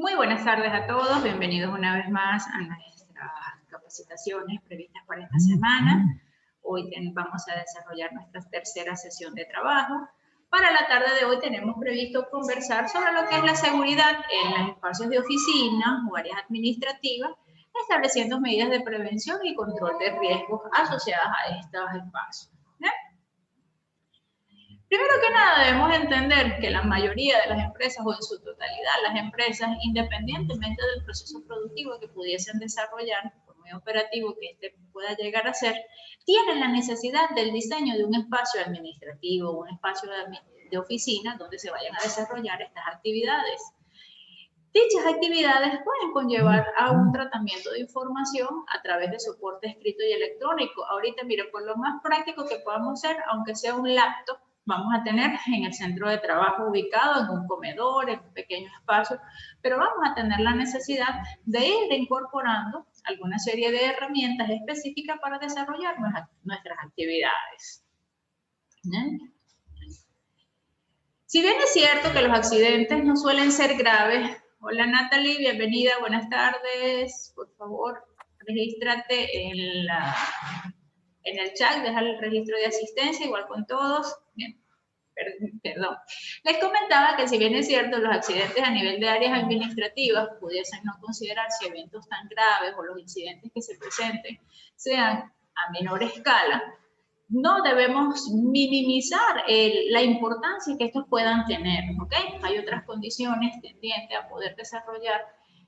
Muy buenas tardes a todos, bienvenidos una vez más a nuestras capacitaciones previstas para esta semana. Hoy vamos a desarrollar nuestra tercera sesión de trabajo. Para la tarde de hoy tenemos previsto conversar sobre lo que es la seguridad en los espacios de oficina o áreas administrativas, estableciendo medidas de prevención y control de riesgos asociadas a estos espacios. Primero que nada, debemos entender que la mayoría de las empresas, o en su totalidad, las empresas, independientemente del proceso productivo que pudiesen desarrollar, por muy operativo que este pueda llegar a ser, tienen la necesidad del diseño de un espacio administrativo, un espacio de oficina donde se vayan a desarrollar estas actividades. Dichas actividades pueden conllevar a un tratamiento de información a través de soporte escrito y electrónico. Ahorita, mire, por lo más práctico que podamos hacer, aunque sea un laptop, vamos a tener en el centro de trabajo ubicado, en un comedor, en un pequeño espacio, pero vamos a tener la necesidad de ir incorporando alguna serie de herramientas específicas para desarrollar nuestras actividades. ¿Bien? Si bien es cierto que los accidentes no suelen ser graves, hola Natalie, bienvenida, buenas tardes, por favor, regístrate en el chat, deja el registro de asistencia, igual con todos. Bien. Perdón. Les comentaba que si bien es cierto, los accidentes a nivel de áreas administrativas pudiesen no considerarse eventos tan graves o los incidentes que se presenten sean a menor escala, no debemos minimizar la importancia que estos puedan tener, ¿ok? Hay otras condiciones tendientes a poder desarrollar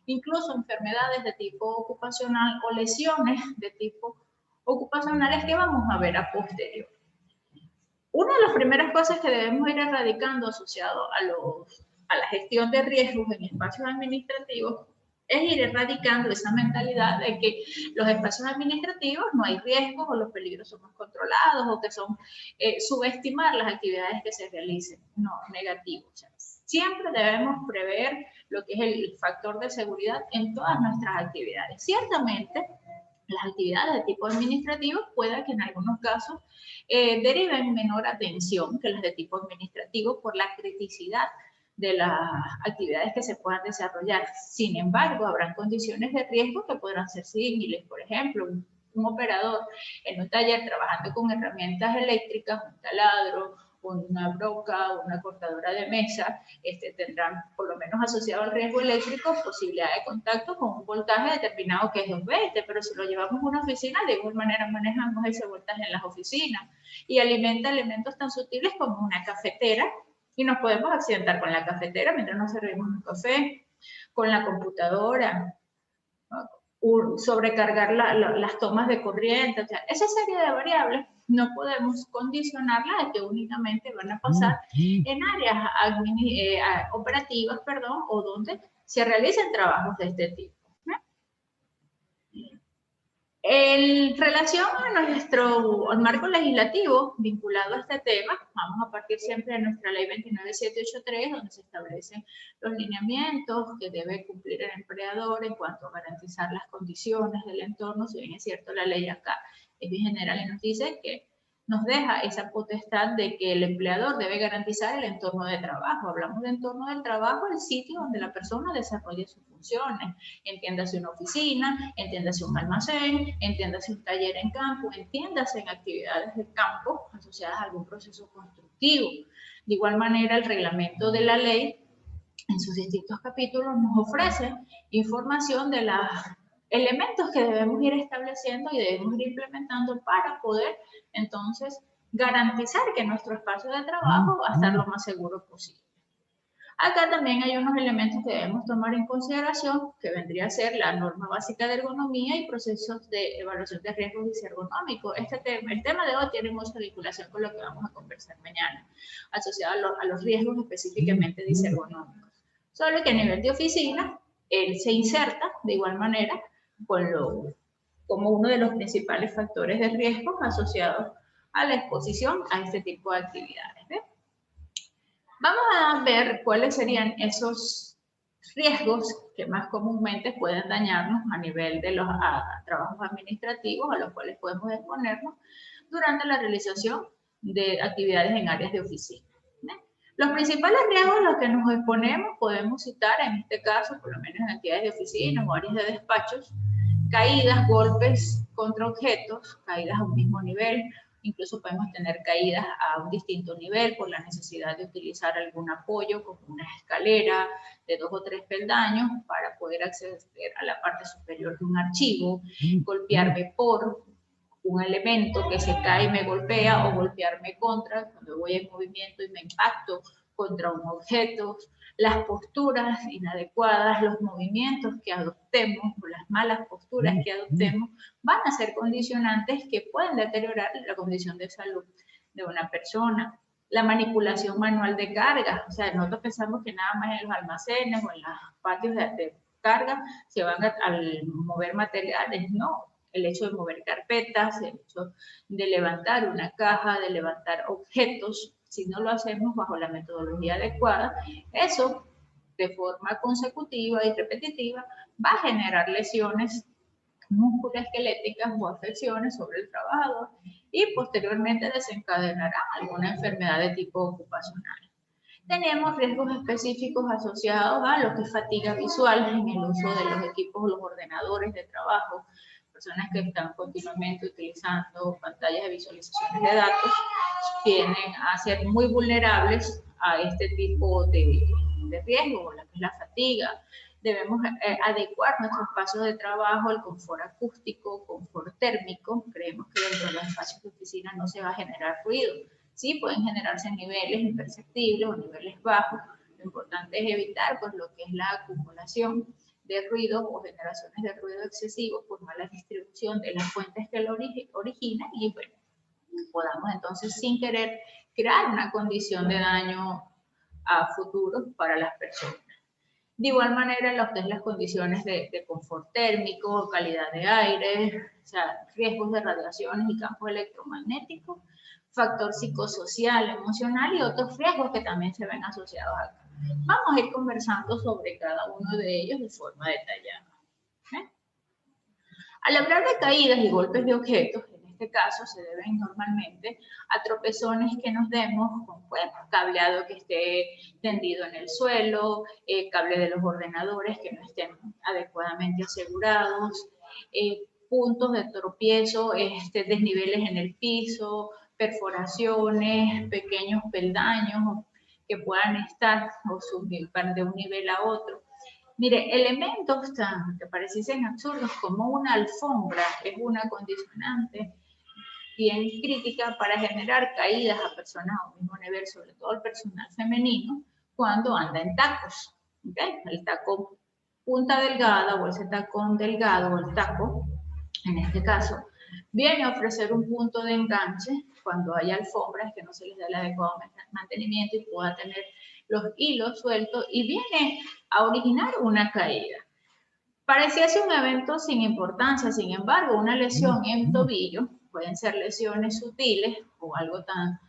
incluso enfermedades de tipo ocupacional o lesiones de tipo ocupacionales que vamos a ver a posteriori. Una de las primeras cosas que debemos ir erradicando asociado a la gestión de riesgos en espacios administrativos es ir erradicando esa mentalidad de que los espacios administrativos no hay riesgos o los peligros son más controlados o que son subestimar las actividades que se realicen. No, negativo. O sea, siempre debemos prever lo que es el factor de seguridad en todas nuestras actividades. Ciertamente, las actividades de tipo administrativo pueda que en algunos casos deriven menor atención que las de tipo administrativo por la criticidad de las actividades que se puedan desarrollar. Sin embargo, habrán condiciones de riesgo que podrán ser similares. Por ejemplo, un operador en un taller trabajando con herramientas eléctricas, un taladro, una broca, una cortadora de mesa, tendrán por lo menos asociado al riesgo eléctrico posibilidad de contacto con un voltaje determinado que es 220, pero si lo llevamos a una oficina, de igual manera manejamos ese voltaje en las oficinas y alimenta elementos tan sutiles como una cafetera y nos podemos accidentar con la cafetera mientras nos servimos un café, con la computadora, sobrecargar las tomas de corriente, o sea, esa serie de variables no podemos condicionarlas a que únicamente van a pasar en áreas operativas, perdón, o donde se realicen trabajos de este tipo. En relación a nuestro marco legislativo vinculado a este tema, vamos a partir siempre de nuestra ley 29783, donde se establecen los lineamientos que debe cumplir el empleador en cuanto a garantizar las condiciones del entorno. Si bien es cierto, la ley acá es bien general y nos dice que nos deja esa potestad de que el empleador debe garantizar el entorno de trabajo. Hablamos de entorno del trabajo, el sitio donde la persona desarrolle sus funciones. Entiéndase una oficina, entiéndase un almacén, entiéndase un taller en campo, entiéndase en actividades de campo asociadas a algún proceso constructivo. De igual manera, el reglamento de la ley, en sus distintos capítulos, nos ofrece información de los elementos que debemos ir estableciendo y debemos ir implementando para poder, entonces, garantizar que nuestro espacio de trabajo va a estar lo más seguro posible. Acá también hay unos elementos que debemos tomar en consideración, que vendría a ser la norma básica de ergonomía y procesos de evaluación de riesgos ergonómicos. El tema de hoy tiene mucha vinculación con lo que vamos a conversar mañana, asociado a los riesgos específicamente ergonómicos. Solo que a nivel de oficina, él se inserta de igual manera como uno de los principales factores de riesgo asociados a la exposición a este tipo de actividades. ¿Ve? Vamos a ver cuáles serían esos riesgos que más comúnmente pueden dañarnos a nivel de los trabajos administrativos a los cuales podemos exponernos durante la realización de actividades en áreas de oficina. Los principales riesgos a los que nos exponemos podemos citar, en este caso, por lo menos en actividades de oficina o áreas de despachos, caídas, golpes contra objetos, caídas a un mismo nivel, incluso podemos tener caídas a un distinto nivel por la necesidad de utilizar algún apoyo como una escalera de 2 o 3 peldaños para poder acceder a la parte superior de un archivo, golpearme por un elemento que se cae y me golpea o golpearme contra, cuando voy en movimiento y me impacto contra un objeto, las posturas inadecuadas, los movimientos que adoptemos o las malas posturas que adoptemos van a ser condicionantes que pueden deteriorar la condición de salud de una persona. La manipulación manual de carga, o sea, nosotros pensamos que nada más en los almacenes o en los patios de carga se van al mover materiales, no. El hecho de mover carpetas, el hecho de levantar una caja, de levantar objetos, si no lo hacemos bajo la metodología adecuada, eso de forma consecutiva y repetitiva va a generar lesiones musculoesqueléticas o afecciones sobre el trabajador y posteriormente desencadenará alguna enfermedad de tipo ocupacional. Tenemos riesgos específicos asociados a lo que es fatiga visual en el uso de los equipos, los ordenadores de trabajo, personas que están continuamente utilizando pantallas de visualizaciones de datos, tienden a ser muy vulnerables a este tipo de riesgo, la que es la fatiga. Debemos adecuar nuestros espacios de trabajo al confort acústico, confort térmico. Creemos que dentro de los espacios de oficina no se va a generar ruido. Sí, pueden generarse niveles imperceptibles o niveles bajos. Lo importante es evitar pues, lo que es la acumulación de ruido o generaciones de ruido excesivo por mala distribución de las fuentes que lo originan y bueno, podamos entonces sin querer crear una condición de daño a futuro para las personas. De igual manera, lo que es las condiciones de confort térmico, calidad de aire, o sea, riesgos de radiaciones y campos electromagnéticos, factor psicosocial, emocional y otros riesgos que también se ven asociados acá. Vamos a ir conversando sobre cada uno de ellos de forma detallada. Al hablar de caídas y golpes de objetos, en este caso se deben normalmente a tropezones que nos demos con bueno, cableado que esté tendido en el suelo, cable de los ordenadores que no estén adecuadamente asegurados, puntos de tropiezo, desniveles en el piso, perforaciones, pequeños peldaños que puedan estar o subir de un nivel a otro. Mire, elementos que pareciesen absurdos como una alfombra es una condicionante bien crítica para generar caídas a personas a un mismo nivel, sobre todo el personal femenino, cuando anda en tacos. ¿Okay? El taco punta delgada o ese tacón delgado o el taco, en este caso, viene a ofrecer un punto de enganche cuando hay alfombras que no se les da el adecuado mantenimiento y pueda tener los hilos sueltos y viene a originar una caída. Pareciese un evento sin importancia, sin embargo, una lesión en tobillo, pueden ser lesiones sutiles o algo tan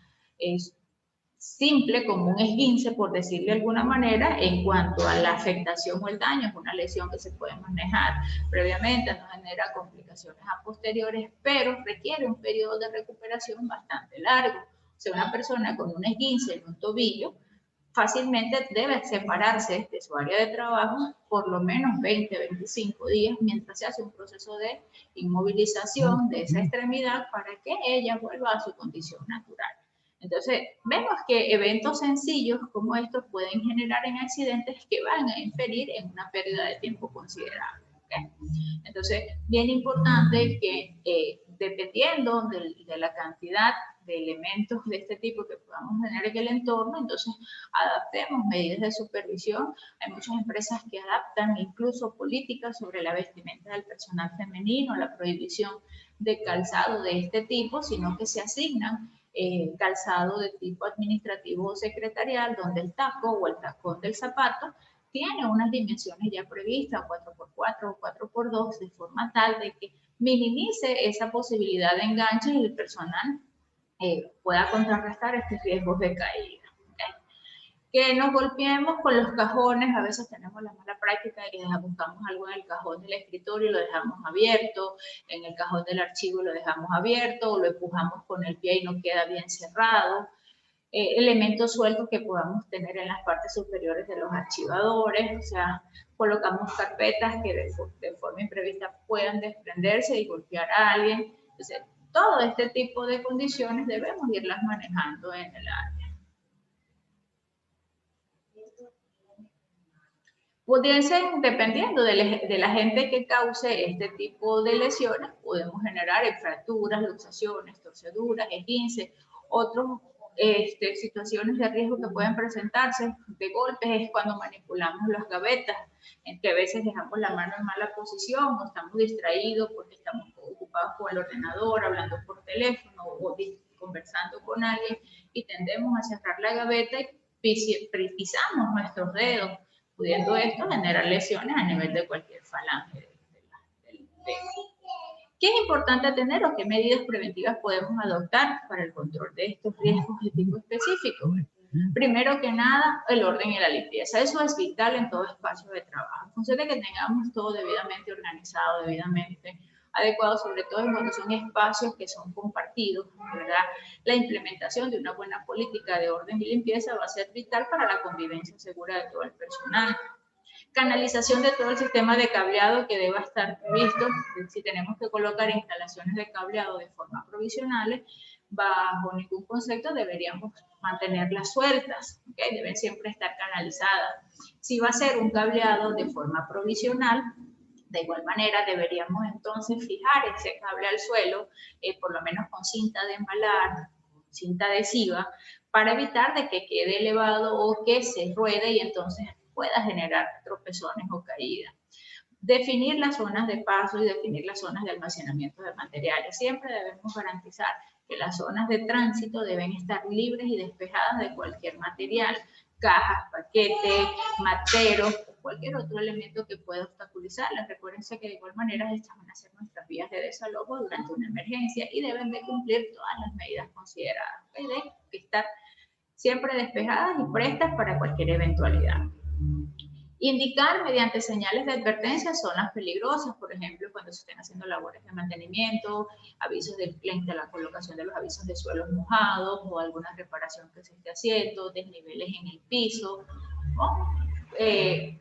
simple como un esguince, por decirle de alguna manera, en cuanto a la afectación o el daño, es una lesión que se puede manejar previamente, no genera complicaciones a posteriores, pero requiere un periodo de recuperación bastante largo. O sea, una persona con un esguince en un tobillo fácilmente debe separarse de su área de trabajo por lo menos 20, 25 días mientras se hace un proceso de inmovilización de esa extremidad para que ella vuelva a su condición natural. Entonces, vemos que eventos sencillos como estos pueden generar en accidentes que van a inferir en una pérdida de tiempo considerable. ¿Okay? Entonces, bien importante que dependiendo de la cantidad de elementos de este tipo que podamos tener en el entorno, entonces adaptemos medidas de supervisión. Hay muchas empresas que adaptan incluso políticas sobre la vestimenta del personal femenino, la prohibición de calzado de este tipo, sino que se asignan calzado de tipo administrativo o secretarial, donde el taco o el tacón del zapato tiene unas dimensiones ya previstas, 4x4 o 4x2, de forma tal de que minimice esa posibilidad de enganche y el personal pueda contrarrestar estos riesgos de caída. Que nos golpeemos con los cajones, a veces tenemos la mala práctica de que buscamos algo en el cajón del escritorio y lo dejamos abierto, en el cajón del archivo lo dejamos abierto, o lo empujamos con el pie y no queda bien cerrado. elementos sueltos que podamos tener en las partes superiores de los archivadores, o sea, colocamos carpetas que de forma imprevista puedan desprenderse y golpear a alguien. Entonces, todo este tipo de condiciones debemos irlas manejando en el área. Pudiesen, dependiendo de la gente que cause este tipo de lesiones, podemos generar fracturas, luxaciones, torceduras, esguinces, otras situaciones de riesgo que pueden presentarse de golpes es cuando manipulamos las gavetas, en que a veces dejamos la mano en mala posición o estamos distraídos porque estamos ocupados con el ordenador, hablando por teléfono o conversando con alguien y tendemos a cerrar la gaveta y pisamos nuestros dedos, pudiendo esto generar lesiones a nivel de cualquier falange del dedo. ¿Qué es importante tener o qué medidas preventivas podemos adoptar para el control de estos riesgos de tipo específico? Primero que nada, el orden y la limpieza. Eso es vital en todo espacio de trabajo. En función de que tengamos todo debidamente organizado, debidamente adecuado, sobre todo cuando son espacios que son compartidos, ¿verdad? La implementación de una buena política de orden y limpieza va a ser vital para la convivencia segura de todo el personal. Canalización de todo el sistema de cableado que deba estar previsto. Si tenemos que colocar instalaciones de cableado de forma provisionales, bajo ningún concepto deberíamos mantenerlas sueltas, ¿okay? Deben siempre estar canalizadas. Si va a ser un cableado de forma provisional, de igual manera deberíamos entonces fijar ese cable al suelo, por lo menos con cinta de embalar, cinta adhesiva, para evitar de que quede elevado o que se ruede y entonces pueda generar tropezones o caídas. Definir las zonas de paso y definir las zonas de almacenamiento de materiales. Siempre debemos garantizar que las zonas de tránsito deben estar libres y despejadas de cualquier material, cajas, paquetes, materos, cualquier otro elemento que pueda obstaculizarlas. Recuerden que de igual manera estas van a ser nuestras vías de desalojo durante una emergencia y deben de cumplir todas las medidas consideradas. Deben estar siempre despejadas y prestas para cualquier eventualidad. Indicar mediante señales de advertencia zonas peligrosas, por ejemplo, cuando se estén haciendo labores de mantenimiento, avisos de la colocación de los avisos de suelos mojados o alguna reparación que se esté haciendo, desniveles en el piso, ¿no?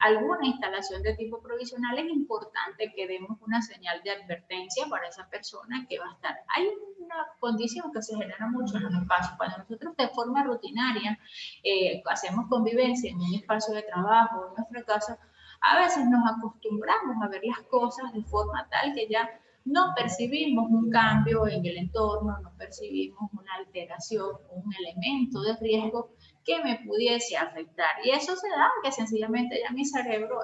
Alguna instalación de tipo provisional. Es importante que demos una señal de advertencia para esa persona que va a estar. Hay una condición que se genera mucho en los espacios. Cuando nosotros de forma rutinaria hacemos convivencia en un espacio de trabajo, en nuestra casa, a veces nos acostumbramos a ver las cosas de forma tal que ya no percibimos un cambio en el entorno, no percibimos una alteración, un elemento de riesgo que me pudiese afectar. Y eso se da que sencillamente ya mi cerebro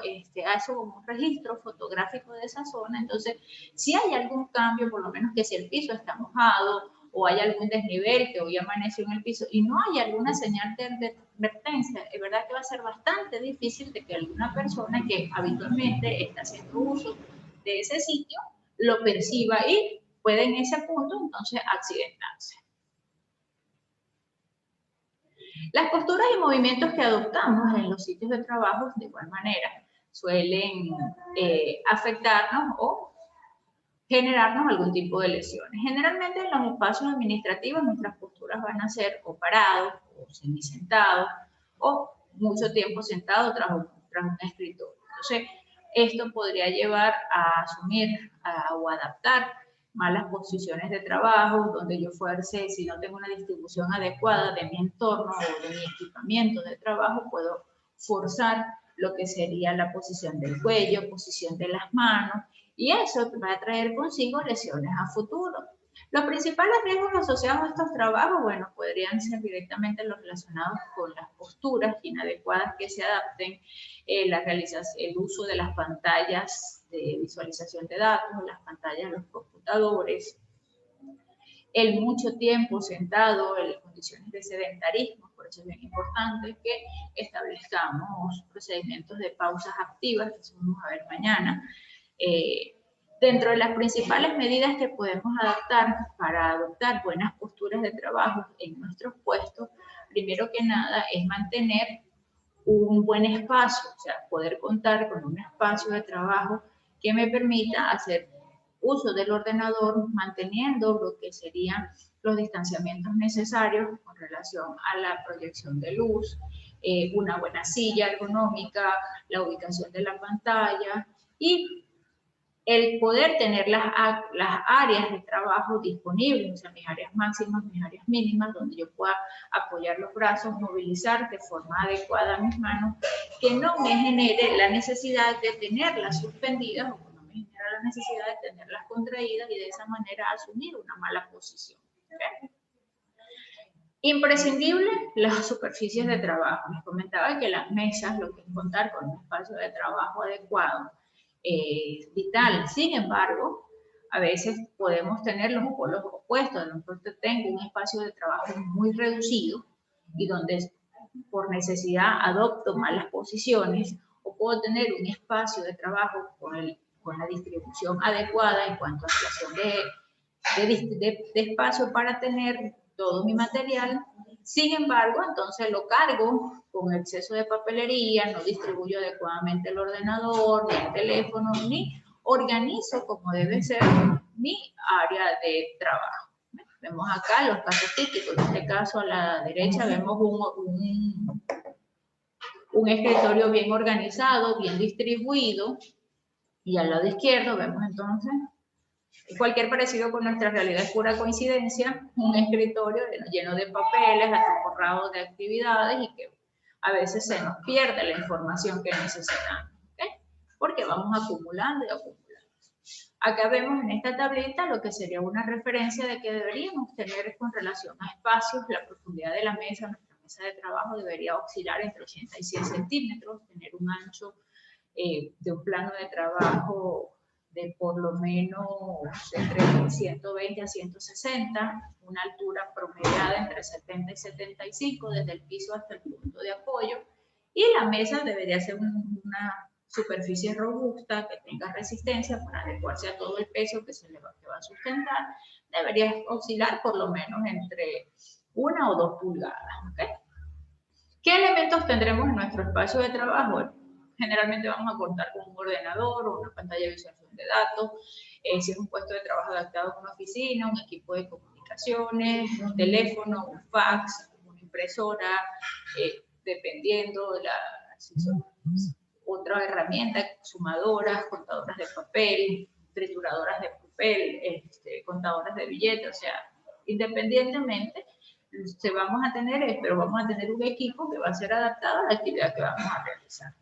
hace como un registro fotográfico de esa zona. Entonces, si hay algún cambio, por lo menos que si el piso está mojado o hay algún desnivel que hoy amaneció en el piso y no hay alguna señal de advertencia, es verdad que va a ser bastante difícil de que alguna persona que habitualmente está haciendo uso de ese sitio lo perciba y puede en ese punto entonces accidentarse. Las posturas y movimientos que adoptamos en los sitios de trabajo de igual manera suelen afectarnos o generarnos algún tipo de lesiones. Generalmente en los espacios administrativos nuestras posturas van a ser o parados o semisentados o mucho tiempo sentados tras un escritorio. Entonces, esto podría llevar a asumir o adaptar malas posiciones de trabajo, donde yo fuerce, si no tengo una distribución adecuada de mi entorno o de mi equipamiento de trabajo, puedo forzar lo que sería la posición del cuello, posición de las manos, y eso va a traer consigo lesiones a futuro. Los principales riesgos asociados a estos trabajos, bueno, podrían ser directamente los relacionados con las posturas inadecuadas que se adapten, el uso de las pantallas de visualización de datos, las pantallas de los computadores, el mucho tiempo sentado en condiciones de sedentarismo. Por eso es bien importante que establezcamos procedimientos de pausas activas, que eso vamos a ver mañana. Dentro de las principales medidas que podemos adaptar para adoptar buenas posturas de trabajo en nuestros puestos, primero que nada es mantener un buen espacio, o sea, poder contar con un espacio de trabajo que me permita hacer uso del ordenador, manteniendo lo que serían los distanciamientos necesarios con relación a la proyección de luz, una buena silla ergonómica, la ubicación de la pantalla y el poder tener las áreas de trabajo disponibles, o sea, mis áreas máximas, mis áreas mínimas, donde yo pueda apoyar los brazos, movilizar de forma adecuada mis manos, que no me genere la necesidad de tenerlas suspendidas o que no me genere la necesidad de tenerlas contraídas y de esa manera asumir una mala posición. ¿Okay? Imprescindible las superficies de trabajo. Les comentaba que las mesas, lo que es contar con un espacio de trabajo adecuado, vital. Sin embargo, a veces podemos tener los polos opuestos. A lo mejor tengo un espacio de trabajo muy reducido y donde por necesidad adopto malas posiciones, o puedo tener un espacio de trabajo con la distribución adecuada en cuanto a situación de espacio para tener todo mi material. Sin embargo, entonces lo cargo con exceso de papelería, no distribuyo adecuadamente el ordenador, ni el teléfono, ni organizo como debe ser mi área de trabajo. Vemos acá los casos típicos. En este caso, a la derecha vemos un escritorio bien organizado, bien distribuido, y al lado izquierdo vemos entonces cualquier parecido con nuestra realidad es pura coincidencia, un escritorio lleno de papeles, atiborrado de actividades y que a veces se nos pierde la información que necesitamos, ¿okay? Porque vamos acumulando y acumulando. Acá vemos en esta tablita lo que sería una referencia de que deberíamos tener con relación a espacios, la profundidad de la mesa, nuestra mesa de trabajo debería oscilar entre 80 y 100 centímetros, tener un ancho de un plano de trabajo de por lo menos entre 120 a 160, una altura promediada entre 70 y 75 desde el piso hasta el punto de apoyo, y la mesa debería ser una superficie robusta que tenga resistencia para adecuarse a todo el peso que se le va a sustentar. Debería oscilar por lo menos entre 1 o 2 pulgadas. ¿Okay? ¿Qué elementos tendremos en nuestro espacio de trabajo? Generalmente vamos a contar con un ordenador o una pantalla de visualización de datos, si es un puesto de trabajo adaptado a una oficina, un equipo de comunicaciones, un teléfono, un fax, una impresora, dependiendo de otra herramienta, sumadoras, contadoras de papel, trituradoras de papel, contadoras de billetes, o sea, independientemente, vamos a tener, pero vamos a tener un equipo que va a ser adaptado a la actividad que vamos a realizar.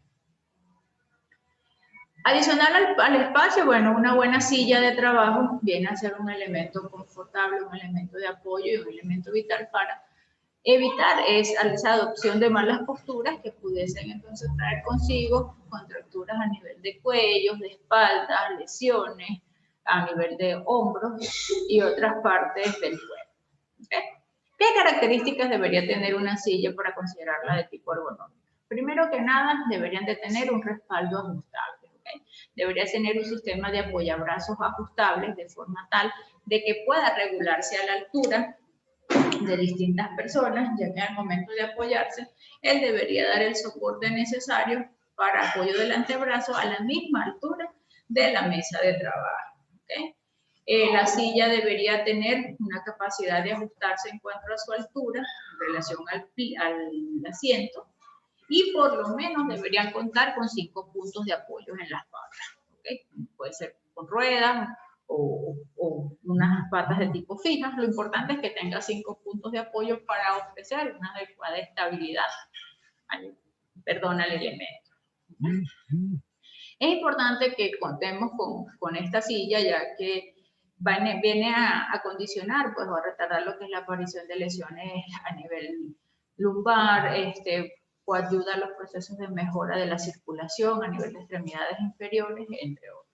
Adicional al espacio, bueno, una buena silla de trabajo viene a ser un elemento confortable, un elemento de apoyo y un elemento vital para evitar esa adopción de malas posturas que pudiesen entonces traer consigo contracturas a nivel de cuellos, de espaldas, lesiones a nivel de hombros y otras partes del cuerpo. ¿Okay? ¿Qué características debería tener una silla para considerarla de tipo ergonómico? Primero que nada, deberían de tener un respaldo ajustable. ¿Okay? Debería tener un sistema de apoyabrazos ajustables de forma tal de que pueda regularse a la altura de distintas personas, ya que al momento de apoyarse, él debería dar el soporte necesario para apoyo del antebrazo a la misma altura de la mesa de trabajo. ¿Okay? La silla debería tener una capacidad de ajustarse en cuanto a su altura en relación al asiento, y por lo menos deberían contar con 5 puntos de apoyo en las patas. ¿Okay? Puede ser con ruedas o unas patas de tipo fijas. Lo importante es que tenga 5 puntos de apoyo para ofrecer una adecuada estabilidad al elemento. Es importante que contemos con esta silla, ya que viene a condicionar, pues, o a retardar lo que es la aparición de lesiones a nivel lumbar, o ayuda a los procesos de mejora de la circulación a nivel de extremidades inferiores, entre otros.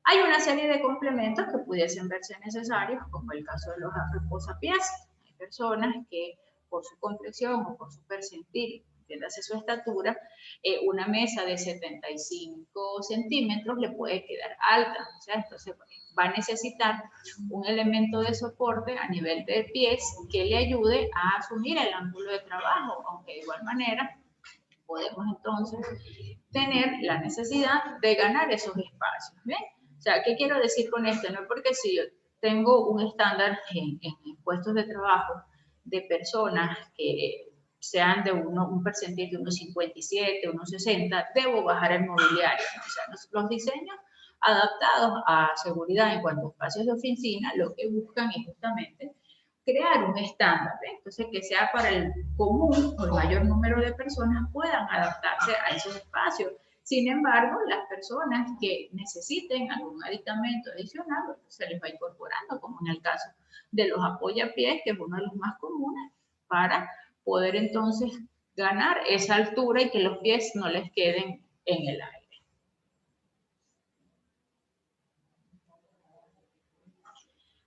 Hay una serie de complementos que pudiesen verse necesarios, como el caso de los reposapiés. Hay personas que por su complexión o por su percentil, entiéndase su estatura, una mesa de 75 centímetros le puede quedar alta. O sea, entonces va a necesitar un elemento de soporte a nivel de pies que le ayude a asumir el ángulo de trabajo, aunque de igual manera podemos entonces tener la necesidad de ganar esos espacios. ¿Ven? sea, ¿qué quiero decir con esto? No porque si yo tengo un estándar en puestos de trabajo de personas que sean de un percentil de 1,57, 1,60, debo bajar el mobiliario, ¿no? O sea, los diseños adaptados a seguridad en cuanto a espacios de oficina, lo que buscan es justamente crear un estándar, ¿eh? Entonces que sea para el común o el mayor número de personas puedan adaptarse a esos espacios. Sin embargo, las personas que necesiten algún aditamento adicional se les va incorporando, como en el caso de los apoyapiés, que es uno de los más comunes, para poder entonces ganar esa altura y que los pies no les queden en el aire.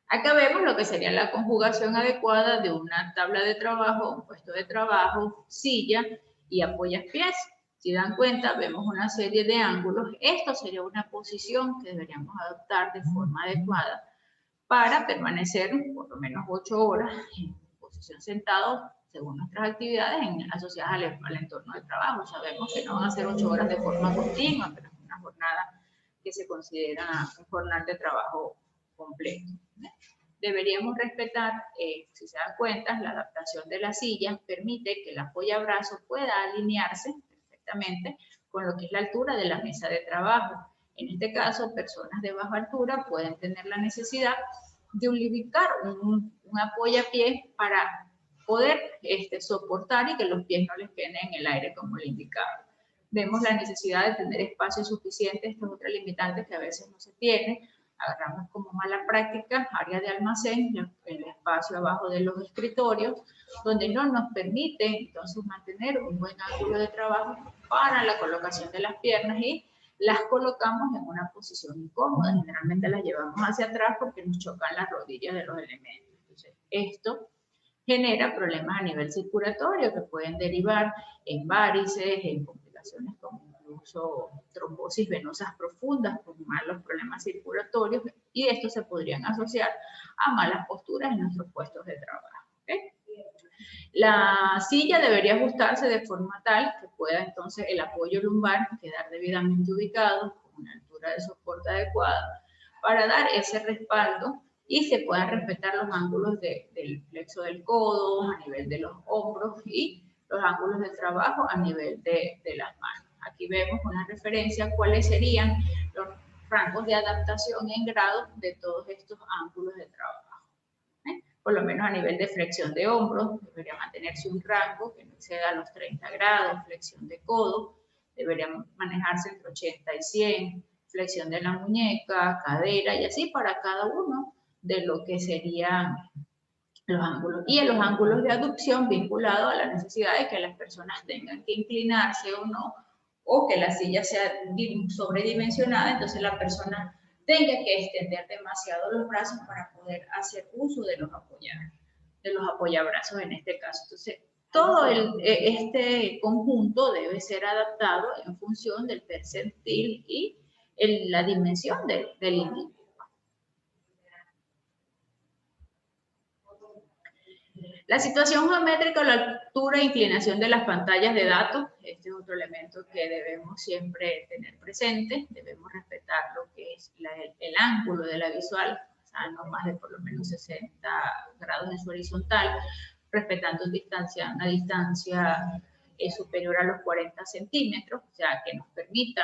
Acá vemos lo que sería la conjugación adecuada de una tabla de trabajo, un puesto de trabajo, silla y apoyapiés. Si dan cuenta, vemos una serie de ángulos. Esto sería una posición que deberíamos adoptar de forma adecuada para permanecer por lo menos 8 horas en posición sentado según nuestras actividades asociadas al entorno de trabajo. Sabemos que no van a ser 8 horas de forma continua, pero es una jornada que se considera un jornal de trabajo completo. Deberíamos respetar, si se dan cuenta, la adaptación de la silla permite que el apoyabrazo pueda alinearse perfectamente con lo que es la altura de la mesa de trabajo. En este caso, personas de baja altura pueden tener la necesidad de ubicar un apoyapiés para poder soportar y que los pies no les queden en el aire, como le indicaba. Vemos la necesidad de tener espacio suficiente, esta es otra limitante que a veces no se tiene. Agarramos como mala práctica área de almacén, el espacio abajo de los escritorios, donde no nos permite entonces mantener un buen ángulo de trabajo para la colocación de las piernas y las colocamos en una posición incómoda. Generalmente las llevamos hacia atrás porque nos chocan las rodillas de los elementos. Entonces, esto genera problemas a nivel circulatorio que pueden derivar en varices, en complicaciones como incluso trombosis venosas profundas por malos problemas circulatorios, y estos se podrían asociar a malas posturas en nuestros puestos de trabajo. ¿Okay? La silla debería ajustarse de forma tal que pueda entonces el apoyo lumbar quedar debidamente ubicado con una altura de soporte adecuada para dar ese respaldo y se puedan respetar los ángulos del flexo del codo a nivel de los hombros y los ángulos de trabajo a nivel de las manos. Aquí vemos una referencia a cuáles serían los rangos de adaptación en grado de todos estos ángulos de trabajo. Por lo menos a nivel de flexión de hombros, debería mantenerse un rango que no exceda los 30 grados, flexión de codo, debería manejarse entre 80 y 100, flexión de la muñeca, cadera y así para cada uno de lo que serían los ángulos. Y en los ángulos de aducción vinculados a la necesidad de que las personas tengan que inclinarse o no, o que la silla sea sobredimensionada, entonces la persona tenga que extender demasiado los brazos para poder hacer uso de los apoyabrazos en este caso. Entonces, todo este conjunto debe ser adaptado en función del percentil y la dimensión del individuo. La situación geométrica o la altura e inclinación de las pantallas de datos, este es otro elemento que debemos siempre tener presente. Debemos respetar lo que es el ángulo de la visual, o sea, no más de por lo menos 60 grados en su horizontal, respetando una distancia superior a los 40 centímetros, o sea, que nos permita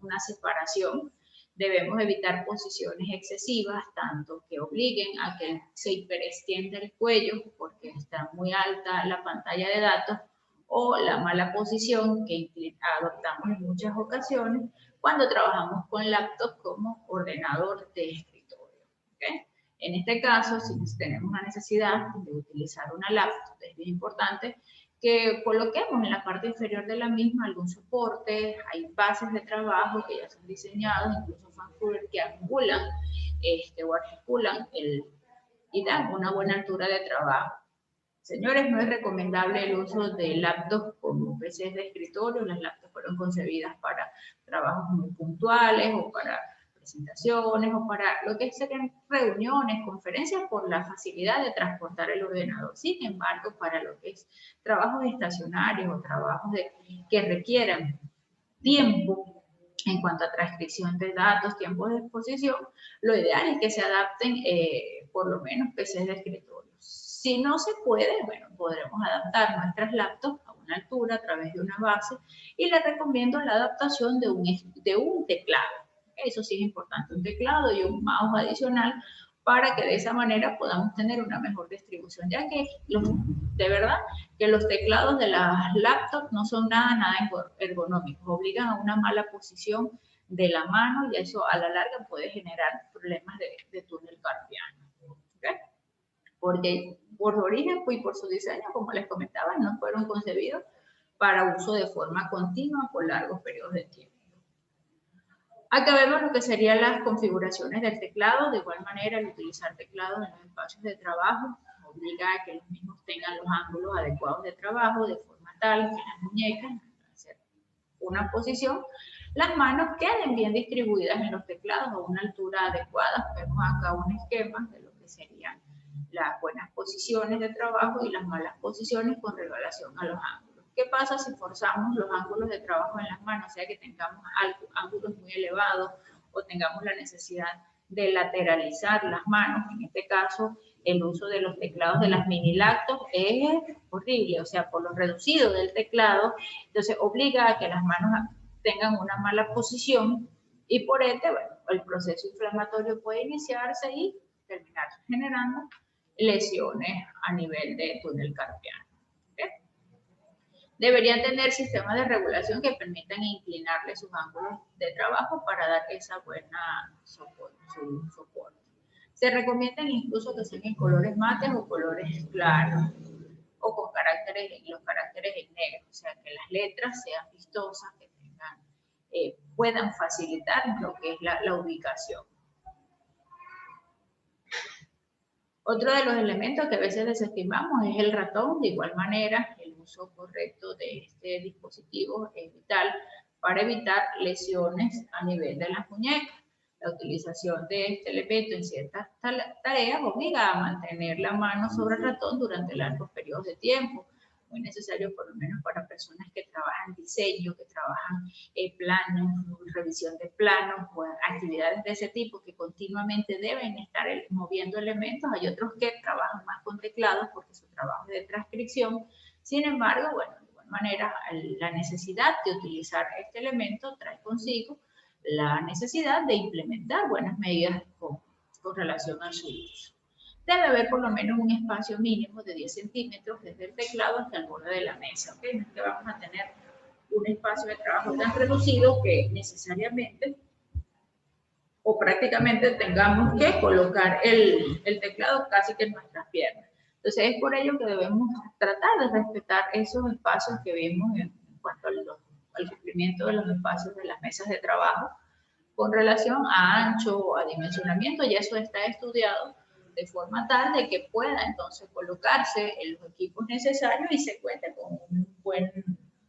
una separación. Debemos evitar posiciones excesivas, tanto que obliguen a que se hiperextienda el cuello porque está muy alta la pantalla de datos, o la mala posición que adoptamos en muchas ocasiones cuando trabajamos con laptops como ordenador de escritorio. ¿Okay? En este caso, si tenemos la necesidad de utilizar una laptop, es bien importante que coloquemos en la parte inferior de la misma algún soporte. Hay bases de trabajo que ya son diseñados, incluso Frankfurt, que acumulan o articulan y dan una buena altura de trabajo. Señores, no es recomendable el uso de laptops como PCs de escritorio. Las laptops fueron concebidas para trabajos muy puntuales o para presentaciones o para lo que serían reuniones, conferencias, por la facilidad de transportar el ordenador. Sin embargo, para lo que es trabajos estacionarios o trabajos que requieran tiempo En cuanto a transcripción de datos, tiempos de exposición, lo ideal es que se adapten por lo menos PCs de escritorio. Si no se puede, bueno, podremos adaptar nuestras laptops a una altura a través de una base y les recomiendo la adaptación de un teclado. Eso sí es importante, un teclado y un mouse adicional para que de esa manera podamos tener una mejor distribución, ya que de verdad que los teclados de las laptops no son nada ergonómicos, obligan a una mala posición de la mano y eso a la larga puede generar problemas de túnel carpiano. ¿Okay? Porque por origen y por su diseño, como les comentaba, no fueron concebidos para uso de forma continua por largos periodos de tiempo. Acá vemos lo que serían las configuraciones del teclado. De igual manera, el utilizar teclados en los espacios de trabajo obliga a que los mismos tengan los ángulos adecuados de trabajo, de forma tal que las muñecas, al hacer una posición, las manos queden bien distribuidas en los teclados a una altura adecuada. Vemos acá un esquema de lo que serían las buenas posiciones de trabajo y las malas posiciones con relación a los ángulos. ¿Qué pasa si forzamos los ángulos de trabajo en las manos? O sea, que tengamos ángulos muy elevados o tengamos la necesidad de lateralizar las manos. En este caso, el uso de los teclados de las mini laptops es horrible, o sea, por lo reducido del teclado, entonces obliga a que las manos tengan una mala posición y por ende, bueno, el proceso inflamatorio puede iniciarse y terminar generando lesiones a nivel de túnel carpiano. ¿Okay? Deberían tener sistemas de regulación que permitan inclinarle sus ángulos de trabajo para dar esa buena soporte. Se recomiendan incluso que sean en colores mates o colores claros o con los caracteres en negro, o sea, que las letras sean vistosas, que tengan, puedan facilitar lo que es la ubicación. Otro de los elementos que a veces desestimamos es el ratón. De igual manera, el uso correcto de este dispositivo es vital para evitar lesiones a nivel de las muñecas. La utilización de este elemento en ciertas tareas obliga a mantener la mano sobre el ratón durante largos periodos de tiempo. Muy necesario por lo menos para personas que trabajan diseño, que trabajan planos, revisión de planos, o actividades de ese tipo que continuamente deben estar moviendo elementos. Hay otros que trabajan más con teclados porque su trabajo es de transcripción. Sin embargo, bueno, de igual manera, la necesidad de utilizar este elemento trae consigo la necesidad de implementar buenas medidas con relación a su uso. Debe haber por lo menos un espacio mínimo de 10 centímetros desde el teclado hasta el borde de la mesa. ¿Okay? No es que vamos a tener un espacio de trabajo tan reducido que necesariamente o prácticamente tengamos que colocar el teclado casi que en nuestras piernas. Entonces es por ello que debemos tratar de respetar esos espacios que vimos en cuanto al cumplimiento de los espacios de las mesas de trabajo con relación a ancho, a dimensionamiento, y eso está estudiado de forma tal de que pueda entonces colocarse en los equipos necesarios y se cuente con un buen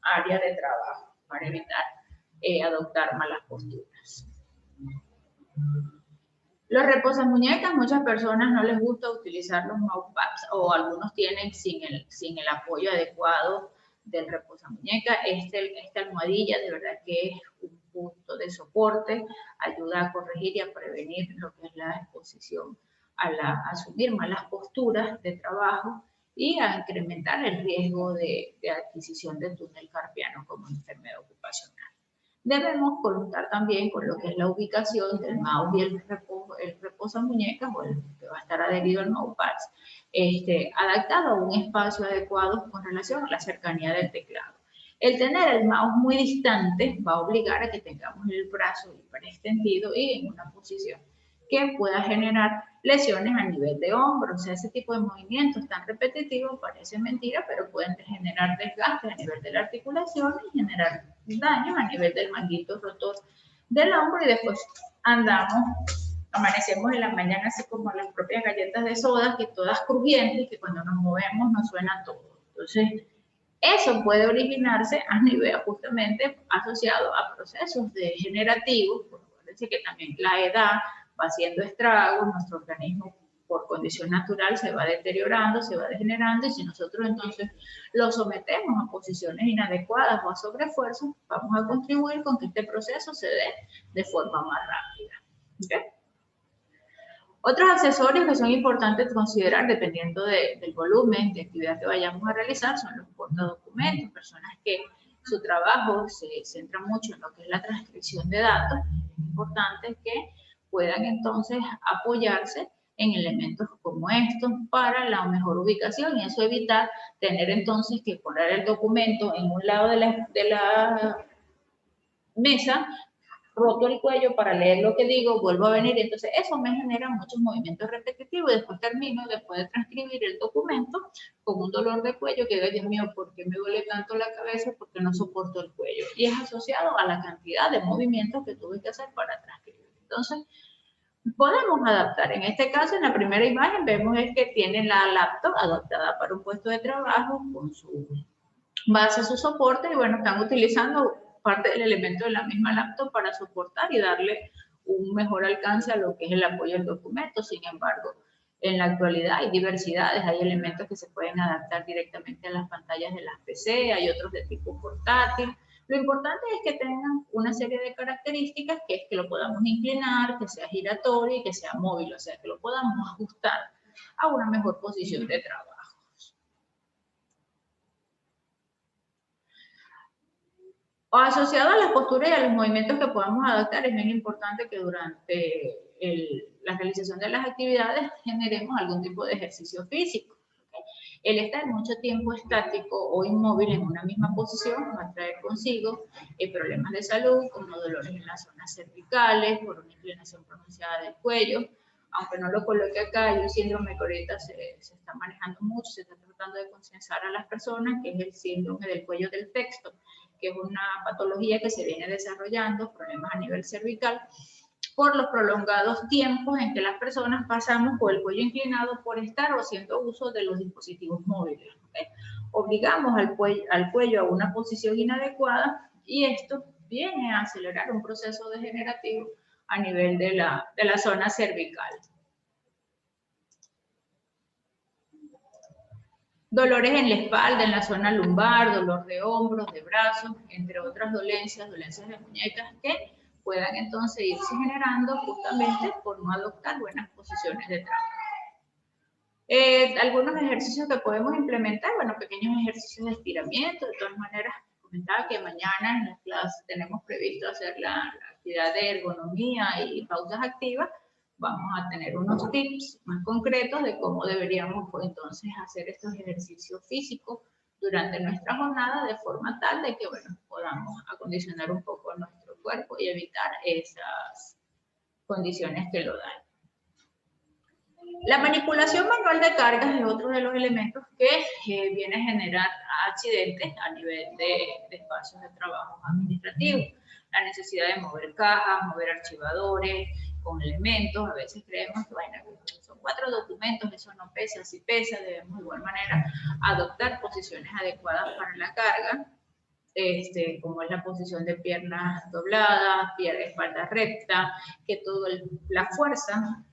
área de trabajo para evitar adoptar malas posturas. Los reposamuñecas, muchas personas no les gusta utilizar los mousepads o algunos tienen sin el apoyo adecuado del reposamuñeca. Esta almohadilla de verdad que es un punto de soporte, ayuda a corregir y a prevenir lo que es la exposición a asumir malas posturas de trabajo y a incrementar el riesgo de adquisición de túnel carpiano como enfermedad ocupacional. Debemos contar también con lo que es la ubicación del mouse y el reposamuñecas o el que va a estar adherido al mousepad, adaptado a un espacio adecuado con relación a la cercanía del teclado. El tener el mouse muy distante va a obligar a que tengamos el brazo hiperextendido y en una posición que pueda generar lesiones a nivel de hombro. O sea, ese tipo de movimientos tan repetitivos parecen mentira, pero pueden generar desgaste a nivel de la articulación y generar daños a nivel del manguito rotor del hombro y después amanecemos en la mañana así como las propias galletas de soda, que todas crujientes y que cuando nos movemos nos suena todo. Entonces, eso puede originarse a nivel justamente asociado a procesos degenerativos, porque parece que también la edad va haciendo estragos, nuestro organismo por condición natural se va deteriorando, se va degenerando, y si nosotros entonces lo sometemos a posiciones inadecuadas o a sobreesfuerzo, vamos a contribuir con que este proceso se dé de forma más rápida. ¿Okay? Otros accesorios que son importantes considerar dependiendo del volumen de actividad que vayamos a realizar son los portadocumentos, personas que su trabajo se centra mucho en lo que es la transcripción de datos. Es importante que puedan entonces apoyarse en elementos como estos para la mejor ubicación, y eso evitar tener entonces que poner el documento en un lado de la mesa, roto el cuello para leer lo que digo, vuelvo a venir, entonces eso me genera muchos movimientos repetitivos y después termino, después de transcribir el documento, con un dolor de cuello que, Dios mío, ¿por qué me duele tanto la cabeza? Porque no soporto el cuello. Y es asociado a la cantidad de movimientos que tuve que hacer para transcribir. Entonces, podemos adaptar. En este caso, en la primera imagen, vemos es que tiene la laptop adaptada para un puesto de trabajo con su base, su soporte, y bueno, están utilizando parte del elemento de la misma laptop para soportar y darle un mejor alcance a lo que es el apoyo al documento. Sin embargo, en la actualidad hay diversidades, hay elementos que se pueden adaptar directamente a las pantallas de las PC, hay otros de tipo portátil. Lo importante es que tengan una serie de características, que es que lo podamos inclinar, que sea giratorio y que sea móvil, o sea, que lo podamos ajustar a una mejor posición de trabajo. O asociado a las posturas y a los movimientos que podamos adaptar, es bien importante que durante la realización de las actividades generemos algún tipo de ejercicio físico. ¿Okay? El estar mucho tiempo estático o inmóvil en una misma posición va a traer consigo problemas de salud, como dolores en las zonas cervicales, por una inclinación pronunciada del cuello. Aunque no lo coloque acá, hay un síndrome que ahorita se está manejando mucho, se está tratando de concienciar a las personas, que es el síndrome del cuello del texto, que es una patología que se viene desarrollando, problemas a nivel cervical, por los prolongados tiempos en que las personas pasamos con el cuello inclinado por estar o haciendo uso de los dispositivos móviles. ¿Okay? Obligamos al cuello a una posición inadecuada, y esto viene a acelerar un proceso degenerativo a nivel de la zona cervical. Dolores en la espalda, en la zona lumbar, dolor de hombros, de brazos, entre otras dolencias de muñecas que puedan entonces irse generando justamente por no adoptar buenas posiciones de trabajo. Algunos ejercicios que podemos implementar, bueno, pequeños ejercicios de estiramiento. De todas maneras, comentaba que mañana en la clase tenemos previsto hacer la actividad de ergonomía y pausas activas. Vamos a tener unos tips más concretos de cómo deberíamos entonces hacer estos ejercicios físicos durante nuestra jornada, de forma tal de que, bueno, podamos acondicionar un poco nuestro cuerpo y evitar esas condiciones que lo dan. La manipulación manual de cargas es otro de los elementos que viene a generar accidentes a nivel de espacios de trabajo administrativos. La necesidad de mover cajas, mover archivadores con elementos. A veces creemos que, bueno, son 4 documentos, eso no pesa, sí pesa. Debemos de igual manera adoptar posiciones adecuadas para la carga, como es la posición de piernas dobladas, espalda recta, que toda la fuerza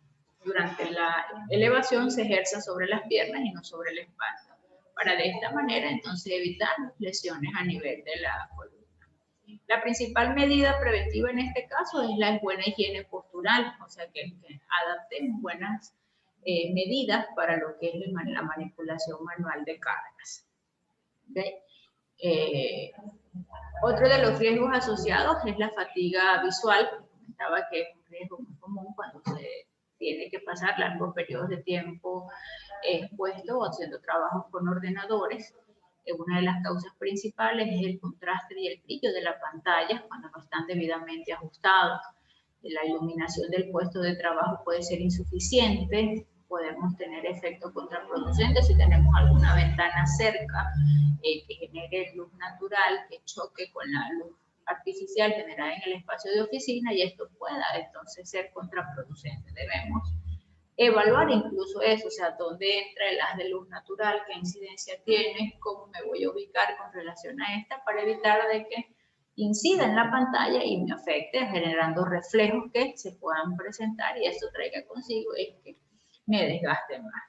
durante la elevación se ejerza sobre las piernas y no sobre la espalda, para de esta manera entonces evitar lesiones a nivel de la columna. La principal medida preventiva en este caso es la buena higiene postural, o sea que adaptemos buenas medidas para lo que es la manipulación manual de cargas. ¿Okay? Otro de los riesgos asociados es la fatiga visual. Comentaba que es un riesgo muy común cuando se tiene que pasar largos periodos de tiempo expuesto o haciendo trabajos con ordenadores. Una de las causas principales es el contraste y el brillo de la pantalla cuando no están debidamente ajustados. La iluminación del puesto de trabajo puede ser insuficiente, podemos tener efectos contraproducentes si tenemos alguna ventana cerca que genere luz natural, que choque con la luz artificial generada en el espacio de oficina, y esto pueda entonces ser contraproducente. Debemos evaluar incluso eso, o sea, dónde entra el haz de luz natural, qué incidencia tiene, cómo me voy a ubicar con relación a esta, para evitar de que incida en la pantalla y me afecte, generando reflejos que se puedan presentar, y esto traiga consigo es que me desgaste más.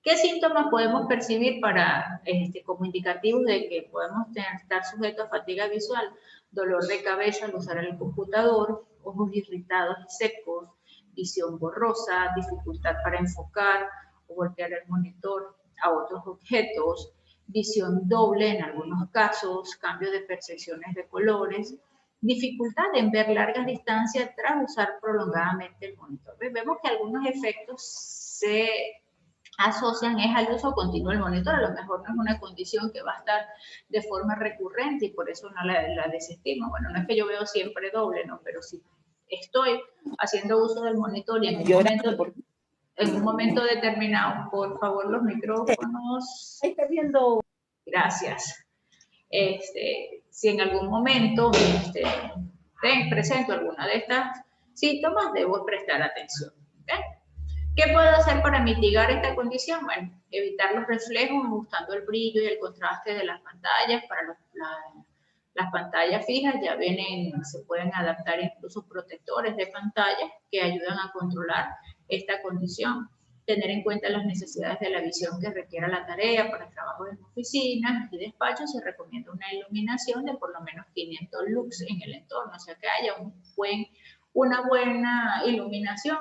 ¿Qué síntomas podemos percibir como indicativos de que podemos estar sujetos a fatiga visual? Dolor de cabeza al usar el computador, ojos irritados y secos, visión borrosa, dificultad para enfocar o voltear el monitor a otros objetos, visión doble en algunos casos, cambio de percepciones de colores, dificultad en ver largas distancias tras usar prolongadamente el monitor. Vemos que algunos efectos se asocian al uso continuo del monitor. A lo mejor no es una condición que va a estar de forma recurrente y por eso no la desestimo. Bueno, no es que yo veo siempre doble, no, pero si estoy haciendo uso del monitor y en un momento determinado, por favor, los micrófonos. Está viendo. Gracias. Si en algún momento presento alguna de estas síntomas, debo prestar atención. ¿Okay? ¿Qué puedo hacer para mitigar esta condición? Bueno, evitar los reflejos ajustando el brillo y el contraste de las pantallas. Para las pantallas fijas ya se pueden adaptar incluso protectores de pantalla que ayudan a controlar esta condición. Tener en cuenta las necesidades de la visión que requiera la tarea. Para trabajos en oficinas y despachos se recomienda una iluminación de por lo menos 500 lux en el entorno, o sea que haya una buena iluminación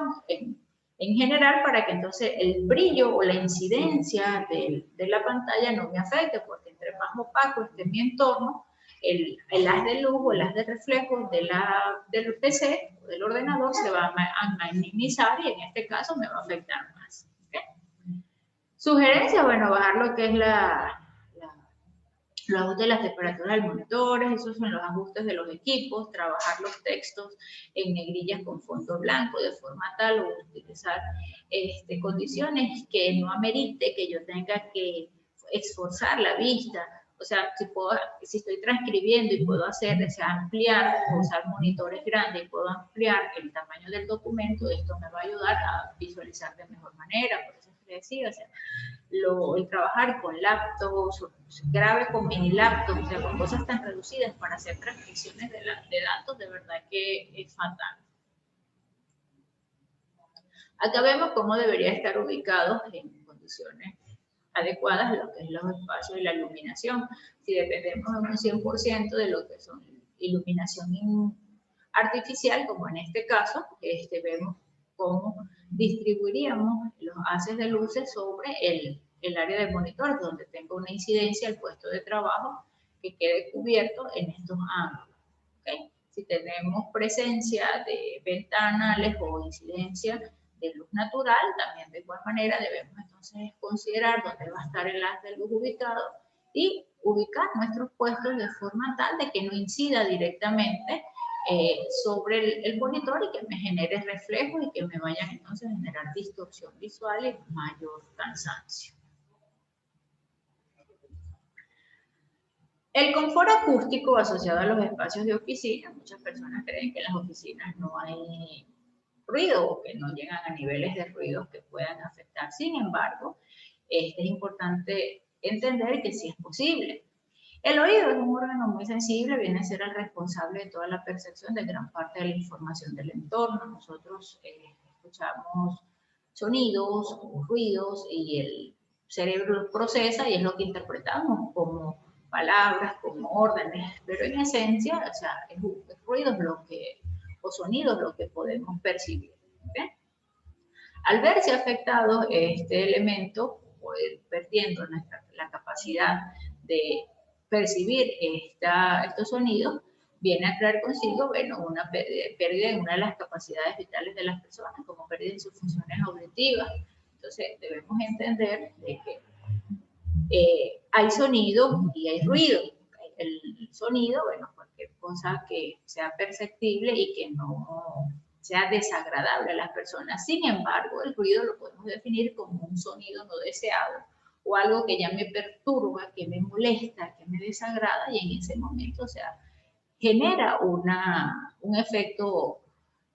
en general para que entonces el brillo o la incidencia de la pantalla no me afecte, porque entre más opaco esté mi entorno, el haz de luz o el haz de reflejo del PC o del ordenador se va a minimizar y en este caso me va a afectar más. ¿Okay? Sugerencia, bueno, bajar lo que es los ajustes de las temperaturas del monitor, esos son los ajustes de los equipos, trabajar los textos en negrillas con fondo blanco de forma tal o utilizar condiciones que no amerite que yo tenga que esforzar la vista. O sea, si estoy transcribiendo y puedo ampliar, usar monitores grandes y puedo ampliar el tamaño del documento, esto me va a ayudar a visualizar de mejor manera. Por eso les decía, o sea, el trabajar con laptops, grave con mini laptops, o sea, con cosas tan reducidas para hacer transcripciones de datos, de verdad que es fatal. Acá vemos cómo debería estar ubicado en condiciones adecuadas lo que es los espacios y la iluminación. Si dependemos de un 100% de lo que son iluminación artificial, como en este caso, vemos cómo distribuiríamos los haces de luces sobre el área del monitor, donde tengo una incidencia al puesto de trabajo que quede cubierto en estos ángulos. ¿Okay? Si tenemos presencia de ventanales o incidencia de luz natural, también de igual manera debemos entonces considerar dónde va a estar el haz de luz ubicado y ubicar nuestros puestos de forma tal de que no incida directamente sobre el monitor y que me genere reflejos y que me vayan entonces a generar distorsión visual y mayor cansancio. El confort acústico asociado a los espacios de oficina, muchas personas creen que en las oficinas no hay ruido o que no llegan a niveles de ruido que puedan afectar. Sin embargo, es importante entender que sí es posible. El oído es un órgano muy sensible, viene a ser el responsable de toda la percepción de gran parte de la información del entorno. Nosotros escuchamos sonidos o ruidos y el cerebro los procesa y es lo que interpretamos como palabras, como órdenes, pero en esencia, o sea, es ruido o sonidos lo que podemos percibir. ¿Okay? Al verse afectado este elemento, perdiendo la capacidad de percibir estos sonidos, viene a traer consigo, bueno, una pérdida en una de las capacidades vitales de las personas, como pérdida en sus funciones auditivas. Entonces, debemos entender de que hay sonido y hay ruido. El sonido, bueno, cualquier cosa que sea perceptible y que no sea desagradable a las personas. Sin embargo, el ruido lo podemos definir como un sonido no deseado o algo que ya me perturba, que me molesta, que me desagrada y en ese momento, o sea, genera un efecto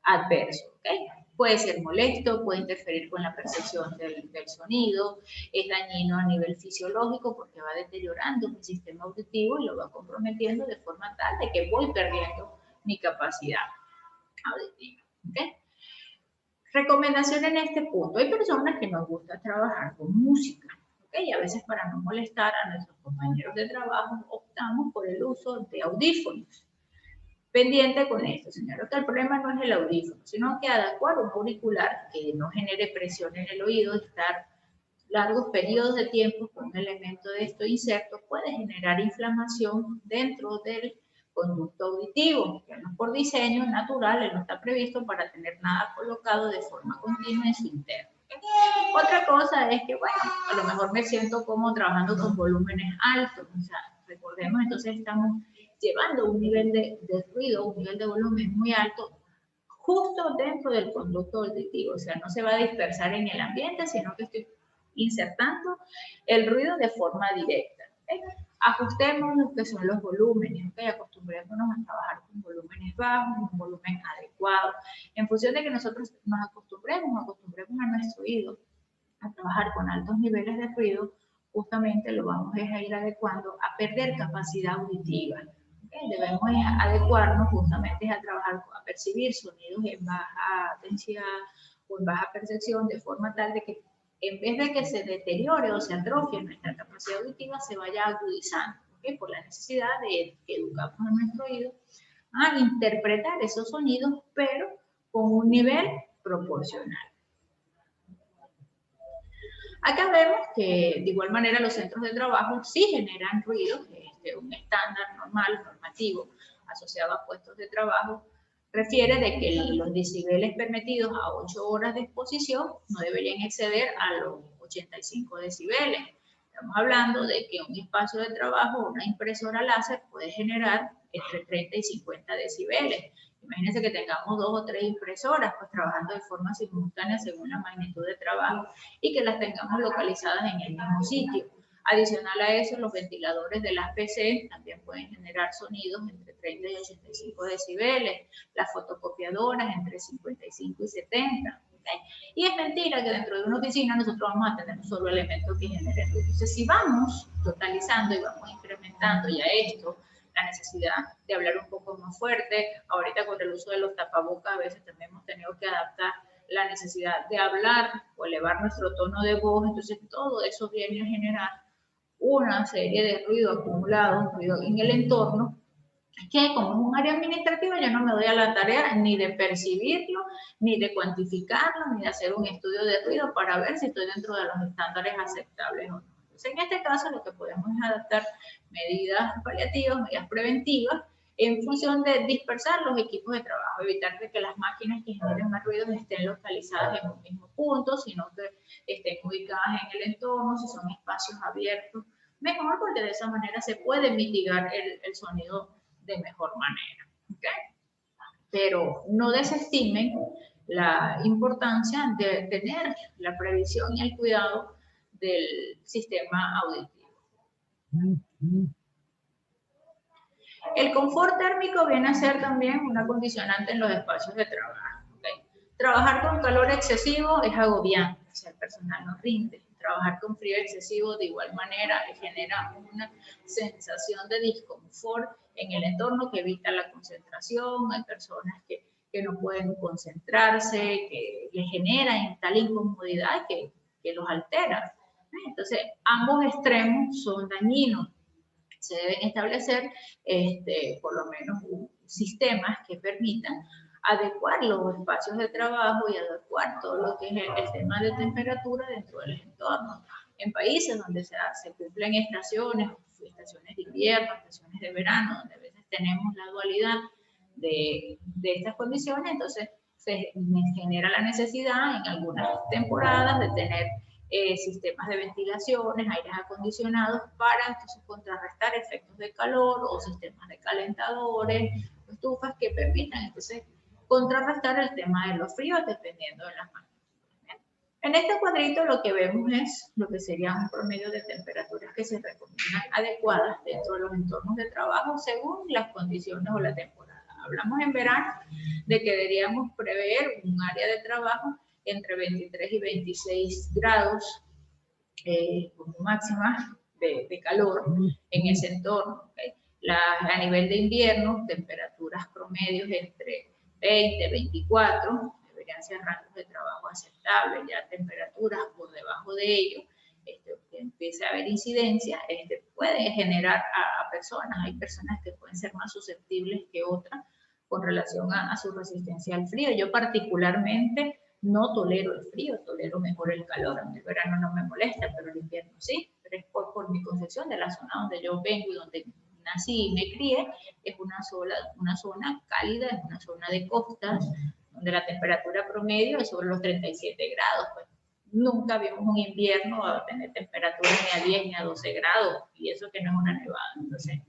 adverso. ¿Okay? Puede ser molesto, puede interferir con la percepción del sonido, es dañino a nivel fisiológico porque va deteriorando mi sistema auditivo y lo va comprometiendo de forma tal de que voy perdiendo mi capacidad auditiva. ¿Okay? Recomendación en este punto. Hay personas que nos gusta trabajar con música, ¿ok? Y a veces para no molestar a nuestros compañeros de trabajo optamos por el uso de audífonos. Pendiente con esto, señor, que el problema no es el audífono, sino que adecuar un auricular que no genere presión en el oído, estar largos periodos de tiempo con un elemento de esto inserto puede generar inflamación dentro del conducto auditivo, que no por diseño natural, él no está previsto para tener nada colocado de forma continua en su interno. Otra cosa es que, bueno, a lo mejor me siento como trabajando con volúmenes altos, o sea, recordemos, entonces estamos llevando un nivel de ruido, un nivel de volumen muy alto, justo dentro del conducto auditivo, o sea, no se va a dispersar en el ambiente, sino que estoy insertando el ruido de forma directa. ¿Okay? Ajustemos lo que son los volúmenes, ¿okay? Acostumbrémonos a trabajar con volúmenes bajos, un volumen adecuado. En función de que nosotros nos acostumbremos a nuestro oído a trabajar con altos niveles de ruido, justamente lo vamos a ir adecuando a perder capacidad auditiva. ¿Okay? Debemos adecuarnos justamente a trabajar, a percibir sonidos en baja densidad o en baja percepción, de forma tal de que en vez de que se deteriore o se atrofie nuestra capacidad auditiva, se vaya agudizando, ¿okay? Por la necesidad de que educamos a nuestro oído a interpretar esos sonidos, pero con un nivel proporcional. Acá vemos que de igual manera los centros de trabajo sí generan ruido, un estándar normal, normativo, asociado a puestos de trabajo, refiere de que los decibeles permitidos a 8 horas de exposición no deberían exceder a los 85 decibeles. Estamos hablando de que un espacio de trabajo, una impresora láser, puede generar entre 30 y 50 decibeles. Imagínense que tengamos 2 o 3 impresoras pues trabajando de forma simultánea según la magnitud de trabajo y que las tengamos localizadas en el mismo sitio. Adicional a eso, los ventiladores de las PC también pueden generar sonidos entre 30 y 85 decibeles, las fotocopiadoras entre 55 y 70. ¿Okay? Y es mentira que dentro de una oficina nosotros vamos a tener un solo elemento que genere ruido. Entonces, si vamos totalizando y vamos incrementando ya esto, la necesidad de hablar un poco más fuerte, ahorita con el uso de los tapabocas a veces también hemos tenido que adaptar la necesidad de hablar o elevar nuestro tono de voz, entonces todo eso viene a generar una serie de ruido acumulado, ruido en el entorno, que como es un área administrativa yo no me doy a la tarea ni de percibirlo, ni de cuantificarlo, ni de hacer un estudio de ruido para ver si estoy dentro de los estándares aceptables o no. Entonces, en este caso lo que podemos es adaptar medidas paliativas, medidas preventivas, en función de dispersar los equipos de trabajo, evitar que las máquinas que generen más ruido estén localizadas en un mismo punto, sino que estén ubicadas en el entorno, si son espacios abiertos, mejor, porque de esa manera se puede mitigar el sonido de mejor manera. ¿Okay? Pero no desestimen la importancia de tener la previsión y el cuidado del sistema auditivo. El confort térmico viene a ser también una condicionante en los espacios de trabajo. ¿Okay? Trabajar con calor excesivo es agobiante, o sea, el personal no rinde. Trabajar con frío excesivo de igual manera genera una sensación de disconfort en el entorno que evita la concentración. Hay personas que no pueden concentrarse, que les generan tal incomodidad que los altera. Entonces, ambos extremos son dañinos. Se deben establecer por lo menos sistemas que permitan adecuar los espacios de trabajo y adecuar todo lo que es el tema de temperatura dentro del entorno. En países donde se cumplen estaciones de invierno, estaciones de verano, donde a veces tenemos la dualidad de estas condiciones, entonces se genera la necesidad en algunas temporadas de tener sistemas de ventilaciones, aires acondicionados para entonces contrarrestar efectos de calor o sistemas de calentadores, estufas que permitan entonces contrarrestar el tema de los fríos dependiendo de las máquinas. En este cuadrito lo que vemos es lo que sería un promedio de temperaturas que se recomiendan adecuadas dentro de los entornos de trabajo según las condiciones o la temporada. Hablamos en verano de que deberíamos prever un área de trabajo entre 23 y 26 grados como máxima de calor en ese entorno. ¿Okay? A nivel de invierno, temperaturas promedios entre 20 y 24, alcance a rangos de trabajo aceptables, ya temperaturas por debajo de ello, que empiece a haber incidencia, puede generar a personas, hay personas que pueden ser más susceptibles que otras con relación a su resistencia al frío. Yo particularmente no tolero el frío, tolero mejor el calor. A mí el verano no me molesta, pero el invierno sí. Pero es por mi concepción de la zona donde yo vengo y donde nací y me crié. Es una zona cálida, es una zona de costas, donde la temperatura promedio es sobre los 37 grados. Pues nunca vimos un invierno a tener temperaturas ni a 10 ni a 12 grados, y eso que no es una nevada. Entonces,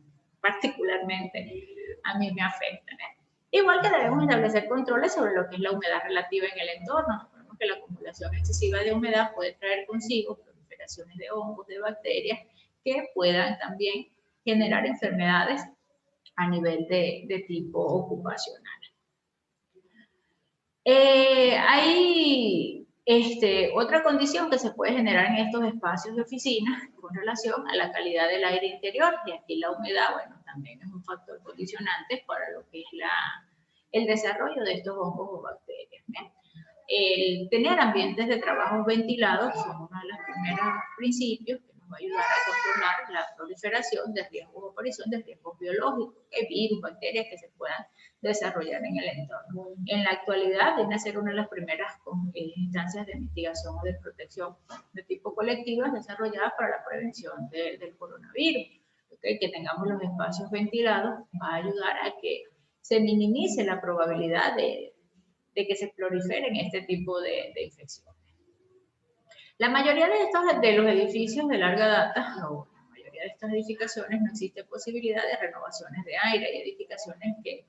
particularmente, a mí me afecta, ¿eh? Igual que debemos establecer controles sobre lo que es la humedad relativa en el entorno. Sabemos que la acumulación excesiva de humedad puede traer consigo proliferaciones de hongos, de bacterias, que puedan también generar enfermedades a nivel de tipo ocupacional. Hay otra condición que se puede generar en estos espacios de oficina con relación a la calidad del aire interior, y aquí la humedad, bueno, también es un factor condicionante para lo que es el desarrollo de estos hongos o bacterias. ¿Bien? El tener ambientes de trabajo ventilados son uno de los primeros principios que nos va a ayudar a controlar la proliferación de riesgos o aparición de riesgos biológicos, virus, bacterias que se puedan desarrollar en el entorno. En la actualidad viene a ser una de las primeras instancias de mitigación o de protección de tipo colectivo desarrolladas para la prevención del coronavirus. ¿Okay? Que tengamos los espacios ventilados va a ayudar a que se minimice la probabilidad de que se proliferen este tipo de infecciones. La mayoría de los edificios de larga data, o la mayoría de estas edificaciones, no existe posibilidad de renovaciones de aire. Hay edificaciones que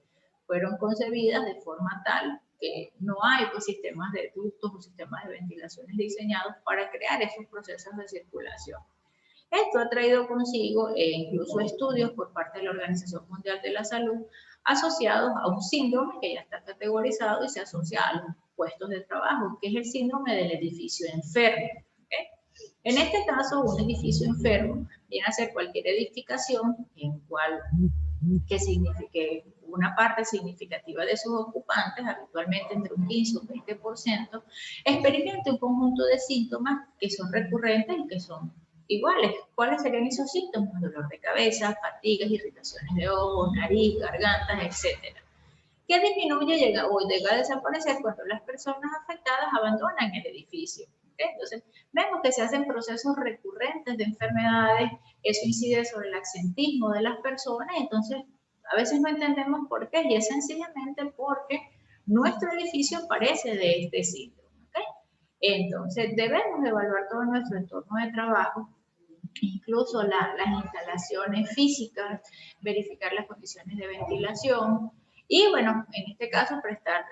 fueron concebidas de forma tal que no hay sistemas de ductos o sistemas de ventilaciones diseñados para crear esos procesos de circulación. Esto ha traído consigo incluso estudios por parte de la Organización Mundial de la Salud asociados a un síndrome que ya está categorizado y se asocia a los puestos de trabajo, que es el síndrome del edificio enfermo. ¿Okay? En este caso, un edificio enfermo viene a ser cualquier edificación en cual que signifique una parte significativa de sus ocupantes, habitualmente entre un 15 o un 20%, experimente un conjunto de síntomas que son recurrentes y que son iguales. ¿Cuáles serían esos síntomas? Dolor de cabeza, fatigas, irritaciones de ojos, nariz, gargantas, etc. Que disminuye o llega a desaparecer cuando las personas afectadas abandonan el edificio. ¿Okay? Entonces, vemos que se hacen procesos recurrentes de enfermedades, eso incide sobre el absentismo de las personas, entonces a veces no entendemos por qué, y es sencillamente porque nuestro edificio parece de este síndrome. ¿Okay? Entonces, debemos evaluar todo nuestro entorno de trabajo, incluso las instalaciones físicas, verificar las condiciones de ventilación y, bueno, en este caso prestar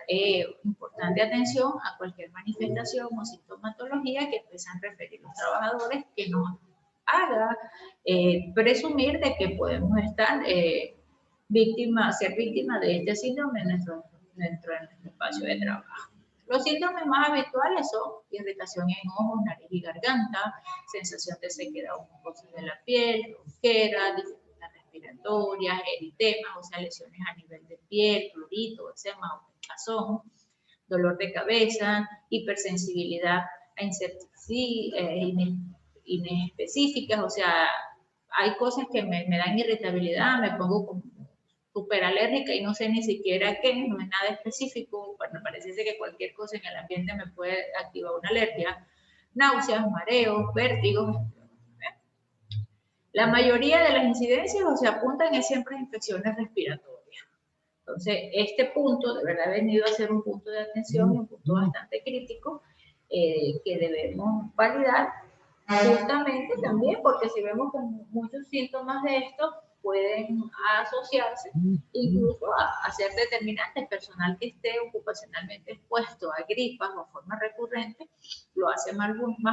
importante atención a cualquier manifestación o sintomatología que empiezan a referir los trabajadores, que nos haga presumir de que podemos estar ser víctima de este síndrome en nuestro espacio de trabajo. Los síntomas más habituales son irritación en ojos, nariz y garganta, sensación de sequedad o mucosa de la piel, ronquera, dificultades respiratorias, eritemas, o sea, lesiones a nivel de piel, prurito, eczema o picazón, dolor de cabeza, hipersensibilidad a insecticidas inespecíficas, o sea, hay cosas que me dan irritabilidad, me pongo como súper alérgica y no sé ni siquiera qué, no es nada específico, bueno, parece que cualquier cosa en el ambiente me puede activar una alergia, náuseas, mareos, vértigos. La mayoría de las incidencias o se apuntan es siempre a infecciones respiratorias. Entonces, este punto de verdad ha venido a ser un punto de atención y un punto bastante crítico que debemos validar justamente también, porque si vemos que muchos síntomas de estos pueden asociarse incluso a ser determinantes. Personal que esté ocupacionalmente expuesto a gripas o formas recurrentes lo hace más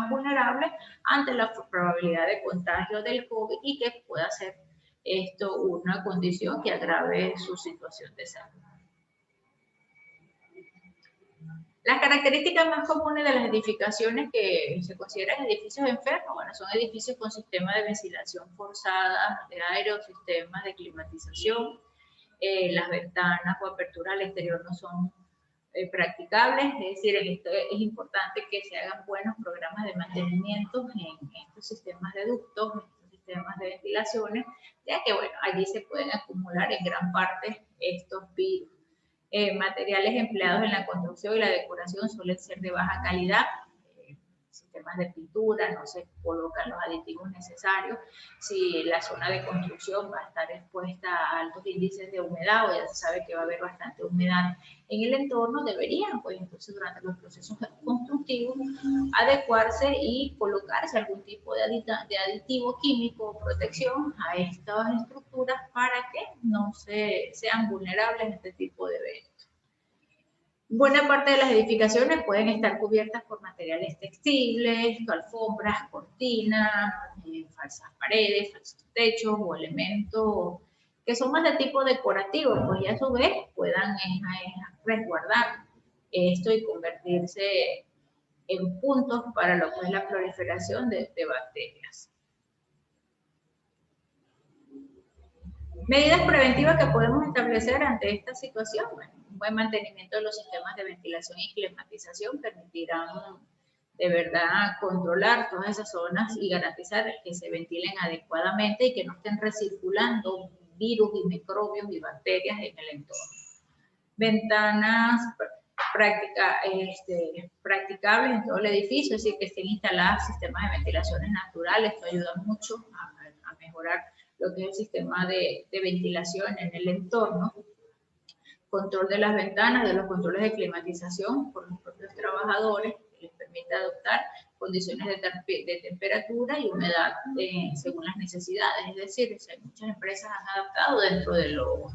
vulnerable ante la probabilidad de contagio del COVID y que pueda ser esto una condición que agrave su situación de salud. Las características más comunes de las edificaciones que se consideran edificios enfermos, bueno, son edificios con sistemas de ventilación forzada, de aire o sistemas de climatización. Las ventanas o aperturas al exterior no son practicables, es decir, esto es importante que se hagan buenos programas de mantenimiento en estos sistemas de ductos, en estos sistemas de ventilaciones, ya que, bueno, allí se pueden acumular en gran parte estos virus. Materiales empleados en la construcción y la decoración suelen ser de baja calidad, sistemas de pintura, no se colocan los aditivos necesarios. Si la zona de construcción va a estar expuesta a altos índices de humedad, o ya se sabe que va a haber bastante humedad en el entorno, deberían, pues entonces durante los procesos constructivos, adecuarse y colocarse algún tipo de aditivo químico o protección a estas estructuras para que no sean vulnerables a este tipo de eventos. Buena parte de las edificaciones pueden estar cubiertas por materiales textiles, alfombras, cortinas, falsas paredes, falsos techos o elementos que son más de tipo decorativo, pues ya a su vez puedan resguardar esto y convertirse en puntos para lo que es la proliferación de bacterias. Medidas preventivas que podemos establecer ante esta situación. Bueno, un buen mantenimiento de los sistemas de ventilación y climatización permitirán de verdad controlar todas esas zonas y garantizar que se ventilen adecuadamente y que no estén recirculando virus y microbios y bacterias en el entorno. Ventanas practicables en todo el edificio, es decir, que estén instaladas sistemas de ventilaciones naturales. Esto ayuda mucho a mejorar lo que es el sistema de ventilación en el entorno. Control de las ventanas, de los controles de climatización por los propios trabajadores, que les permite adoptar condiciones de temperatura y humedad según las necesidades. Es decir, muchas empresas han adaptado dentro de los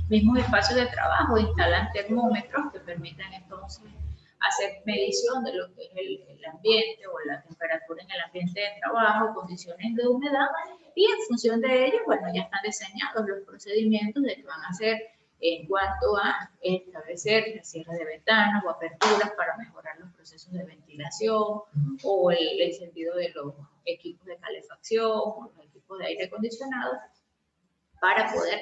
mismos espacios de trabajo, instalan termómetros que permiten entonces hacer medición de lo que es el ambiente o la temperatura en el ambiente de trabajo, condiciones de humedad, y en función de ello, bueno, ya están diseñados los procedimientos de que van a hacer en cuanto a establecer cierre de ventanas o aperturas para mejorar los procesos de ventilación o el encendido de los equipos de calefacción o los equipos de aire acondicionado para poder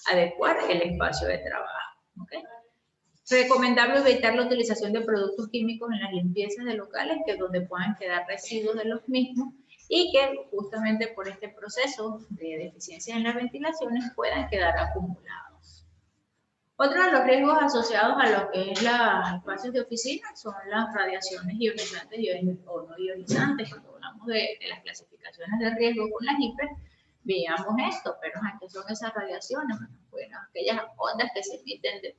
adecuar el espacio de trabajo. ¿Okay? Recomendable evitar la utilización de productos químicos en las limpiezas de locales, que donde puedan quedar residuos de los mismos y que justamente por este proceso de deficiencia en las ventilaciones puedan quedar acumulados. Otro de los riesgos asociados a lo que es los espacios de oficina son las radiaciones ionizantes o no ionizantes. Cuando hablamos de las clasificaciones de riesgo con las IPER, veamos esto, pero ¿qué son esas radiaciones? Bueno, aquellas ondas que se emiten de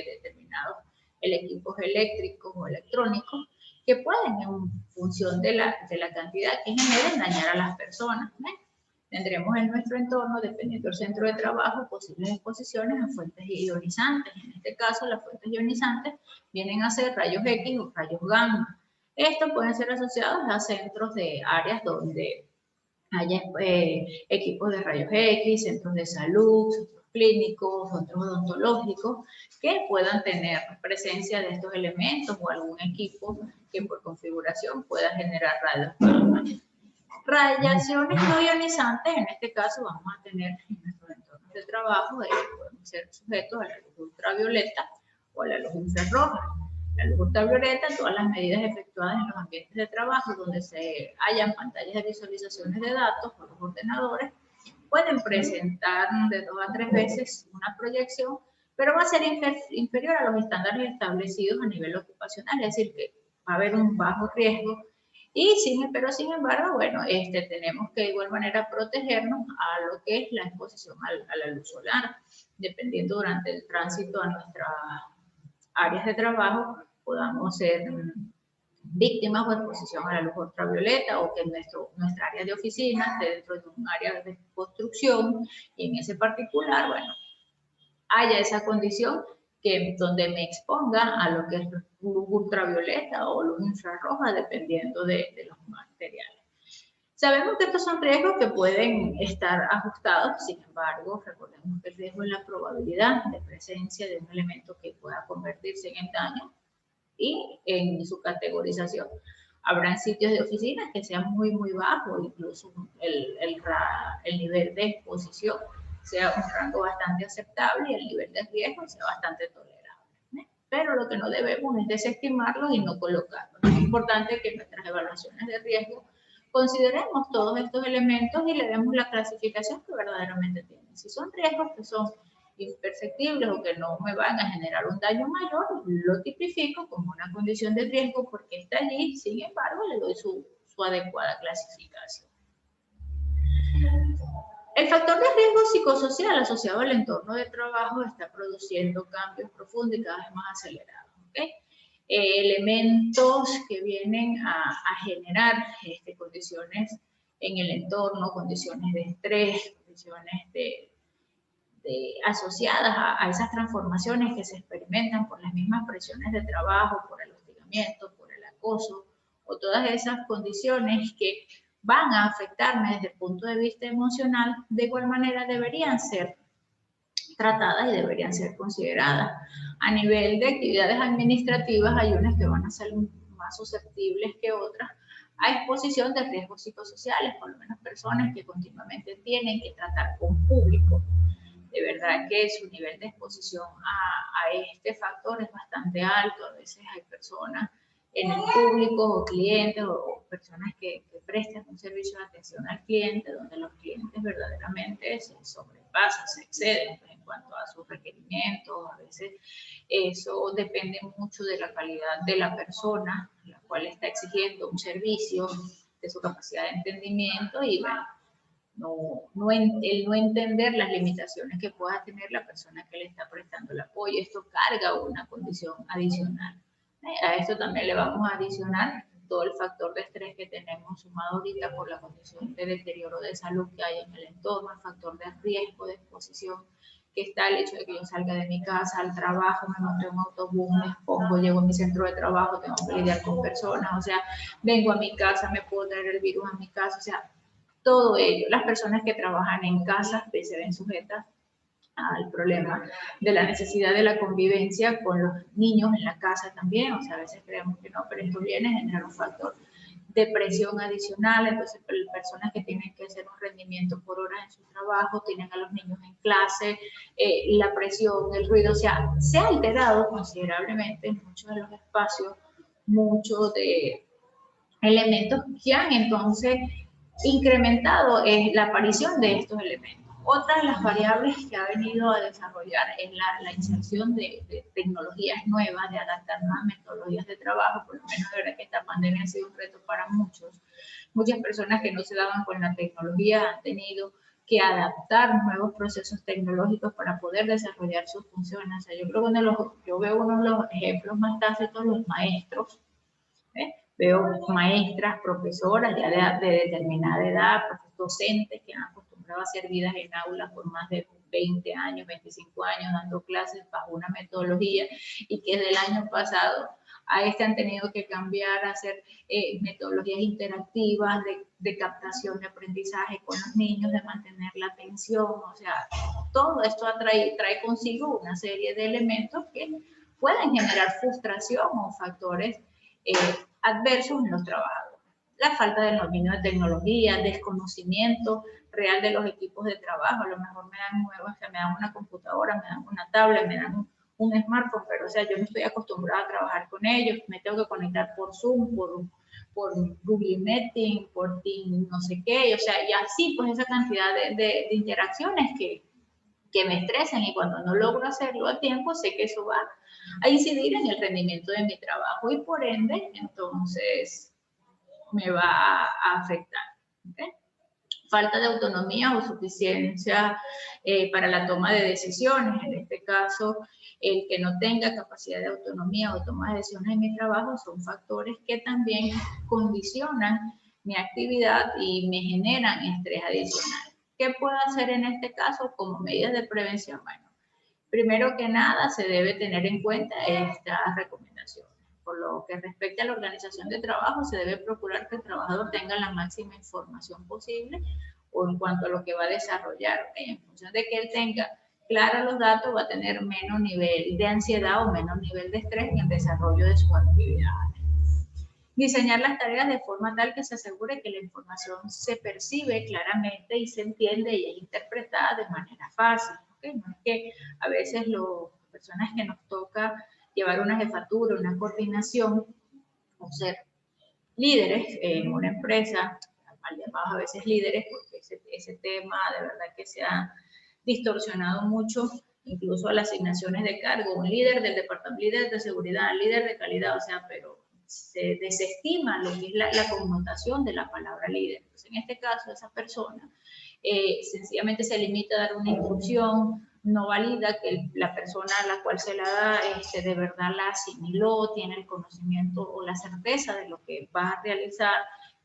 determinados equipos eléctricos o electrónicos que pueden, en función de la cantidad que generen, dañar a las personas. Tendremos en nuestro entorno, dependiendo del centro de trabajo, posibles exposiciones a fuentes ionizantes. En este caso, las fuentes ionizantes vienen a ser rayos X o rayos gamma. Estos pueden ser asociados a centros de áreas donde haya equipos de rayos X, centros de salud, centros clínicos, centros odontológicos, que puedan tener presencia de estos elementos o algún equipo que por configuración pueda generar rayos gamma. Radiaciones no ionizantes, en este caso vamos a tener en nuestros entornos de trabajo, podemos ser sujetos a la luz ultravioleta o a la luz infrarroja. La luz ultravioleta, todas las medidas efectuadas en los ambientes de trabajo donde se hayan pantallas de visualizaciones de datos o los ordenadores, pueden presentar de 2 a 3 veces una proyección, pero va a ser inferior a los estándares establecidos a nivel ocupacional, es decir, que va a haber un bajo riesgo. Pero sin embargo, bueno, tenemos que de igual manera protegernos a lo que es la exposición a la luz solar, dependiendo durante el tránsito a nuestras áreas de trabajo, podamos ser víctimas o exposición a la luz ultravioleta, o que nuestra área de oficina esté dentro de un área de construcción y en ese particular, bueno, haya esa condición donde me exponga a lo que es luz ultravioleta o luz infrarroja, dependiendo de los materiales. Sabemos que estos son riesgos que pueden estar ajustados, sin embargo, recordemos que el riesgo es la probabilidad de presencia de un elemento que pueda convertirse en daño, y en su categorización. Habrán sitios de oficinas que sean muy, muy bajos, incluso el nivel de exposición sea un rango bastante aceptable y el nivel de riesgo sea bastante tolerable. pero lo que no debemos es desestimarlos y no colocarlos. Es importante que en nuestras evaluaciones de riesgo consideremos todos estos elementos y le demos la clasificación que verdaderamente tienen. Si son riesgos que son imperceptibles o que no me van a generar un daño mayor, lo tipifico como una condición de riesgo porque está allí, sin embargo, le doy su adecuada clasificación. El factor de riesgo psicosocial asociado al entorno de trabajo está produciendo cambios profundos y cada vez más acelerados. ¿Okay? Elementos que vienen a generar condiciones en el entorno, condiciones de estrés, condiciones asociadas a esas transformaciones que se experimentan por las mismas presiones de trabajo, por el hostigamiento, por el acoso, o todas esas condiciones que van a afectarme desde el punto de vista emocional, de igual manera deberían ser tratadas y deberían ser consideradas. A nivel de actividades administrativas hay unas que van a ser más susceptibles que otras a exposición de riesgos psicosociales, por lo menos personas que continuamente tienen que tratar con público. De verdad que su nivel de exposición a este factor es bastante alto. A veces hay personas en el público o clientes o personas que prestan un servicio de atención al cliente, donde los clientes verdaderamente se sobrepasan, se exceden en cuanto a sus requerimientos. A veces eso depende mucho de la calidad de la persona, la cual está exigiendo un servicio, de su capacidad de entendimiento y bueno, el no entender las limitaciones que pueda tener la persona que le está prestando el apoyo. Esto carga una condición adicional. A esto también le vamos a adicionar todo el factor de estrés que tenemos sumado ahorita por la condición de deterioro de salud que hay en el entorno, el factor de riesgo, de exposición que está el hecho de que yo salga de mi casa al trabajo, me monte en un autobús, me expongo, llego a mi centro de trabajo, tengo que lidiar con personas, o sea, vengo a mi casa, me puedo traer el virus a mi casa, o sea, todo ello. Las personas que trabajan en casa se ven sujetas al problema de la necesidad de la convivencia con los niños en la casa también, o sea, a veces creemos que no, pero esto viene a generar un factor de presión adicional. Entonces personas que tienen que hacer un rendimiento por horas en su trabajo, tienen a los niños en clase, la presión, el ruido, o sea, se ha alterado considerablemente en muchos de los espacios, muchos de elementos que han entonces incrementado la aparición de estos elementos. Otra de las variables que ha venido a desarrollar es la inserción de tecnologías nuevas, de adaptar nuevas metodologías de trabajo. Por lo menos de verdad que esta pandemia ha sido un reto para muchos. Muchas personas que no se daban con la tecnología han tenido que adaptar nuevos procesos tecnológicos para poder desarrollar sus funciones. O sea, yo creo que yo veo uno de los ejemplos más tácitos, los maestros. Veo maestras, profesoras ya de determinada edad, docentes que han acostumbrado a hacer vidas en aulas por más de 20 años, 25 años, dando clases bajo una metodología y que desde el año pasado han tenido que cambiar a hacer metodologías interactivas de captación de aprendizaje con los niños, de mantener la atención. O sea, todo esto trae consigo una serie de elementos que pueden generar frustración o factores adversos en los trabajadores. La falta de dominio de tecnología, desconocimiento real de los equipos de trabajo. A lo mejor me dan una computadora, me dan una tablet, me dan un smartphone, pero o sea, yo no estoy acostumbrada a trabajar con ellos, me tengo que conectar por Zoom, por Google Meeting, por Teams, no sé qué, o sea, y así pues esa cantidad de interacciones que me estresan, y cuando no logro hacerlo a tiempo, sé que eso va a incidir en el rendimiento de mi trabajo y por ende, entonces, me va a afectar. ¿Okay? Falta de autonomía o suficiencia para la toma de decisiones. En este caso, el que no tenga capacidad de autonomía o toma de decisiones en mi trabajo son factores que también condicionan mi actividad y me generan estrés adicional. ¿Qué puedo hacer en este caso como medidas de prevención? Bueno, primero que nada se debe tener en cuenta estas recomendaciones. Por lo que respecta a la organización de trabajo, se debe procurar que el trabajador tenga la máxima información posible o en cuanto a lo que va a desarrollar. En función de que él tenga claros los datos, va a tener menos nivel de ansiedad o menos nivel de estrés en el desarrollo de sus actividades. Diseñar las tareas de forma tal que se asegure que la información se percibe claramente y se entiende y es interpretada de manera fácil. ¿Okay? No es que a veces las personas que nos toca llevar una jefatura, una coordinación, o ser líderes en una empresa, mal llamados a veces líderes, porque ese tema de verdad que se ha distorsionado mucho, incluso a las asignaciones de cargo, un líder del departamento, líder de seguridad, líder de calidad, o sea, pero se desestima lo que es la connotación de la palabra líder. Entonces, en este caso, esa persona sencillamente se limita a dar una instrucción, no valida que la persona a la cual se la da de verdad la asimiló, tiene el conocimiento o la certeza de lo que va a realizar,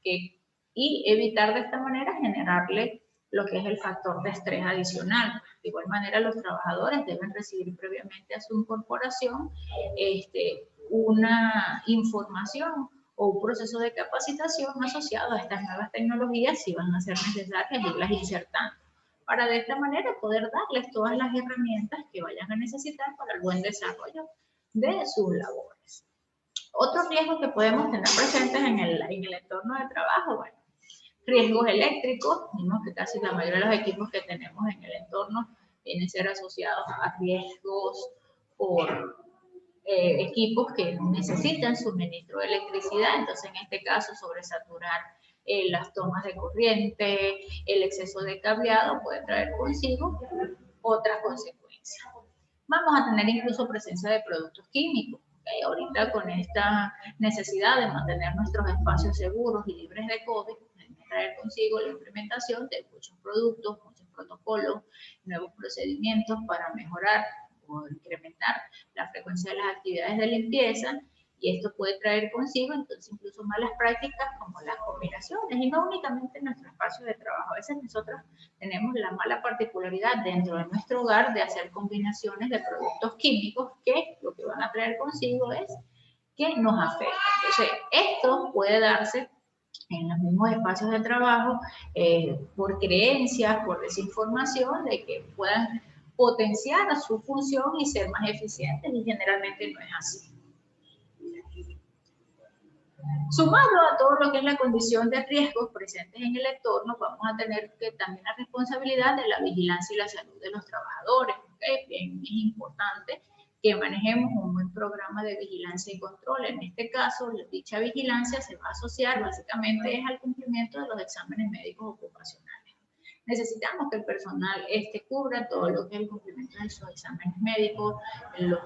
y evitar de esta manera generarle lo que es el factor de estrés adicional. De igual manera, los trabajadores deben recibir previamente a su incorporación una información o un proceso de capacitación asociado a estas nuevas tecnologías si van a ser necesarias irlas insertando, para de esta manera poder darles todas las herramientas que vayan a necesitar para el buen desarrollo de sus labores. Otros riesgos que podemos tener presentes en el entorno de trabajo, bueno, riesgos eléctricos, vimos que casi la mayoría de los equipos que tenemos en el entorno vienen a ser asociados a riesgos por equipos que necesitan suministro de electricidad, entonces en este caso sobresaturar las tomas de corriente, el exceso de cableado puede traer consigo otras consecuencias. Vamos a tener incluso presencia de productos químicos. Ahorita con esta necesidad de mantener nuestros espacios seguros y libres de COVID, traer consigo la implementación de muchos productos, muchos protocolos, nuevos procedimientos para mejorar o incrementar la frecuencia de las actividades de limpieza, y esto puede traer consigo entonces incluso malas prácticas como las combinaciones, y no únicamente en nuestro espacio de trabajo. A veces nosotros tenemos la mala particularidad dentro de nuestro hogar de hacer combinaciones de productos químicos que lo que van a traer consigo es que nos afecta. Entonces, esto puede darse en los mismos espacios de trabajo por creencias, por desinformación, de que puedan potenciar su función y ser más eficientes, y generalmente no es así. Sumado a todo lo que es la condición de riesgos presentes en el entorno, vamos a tener que también la responsabilidad de la vigilancia y la salud de los trabajadores. Bien, es importante que manejemos un buen programa de vigilancia y control. En este caso, dicha vigilancia se va a asociar básicamente al cumplimiento de los exámenes médicos ocupacionales. Necesitamos que el personal cubra todo lo que es el cumplimiento de sus exámenes médicos, los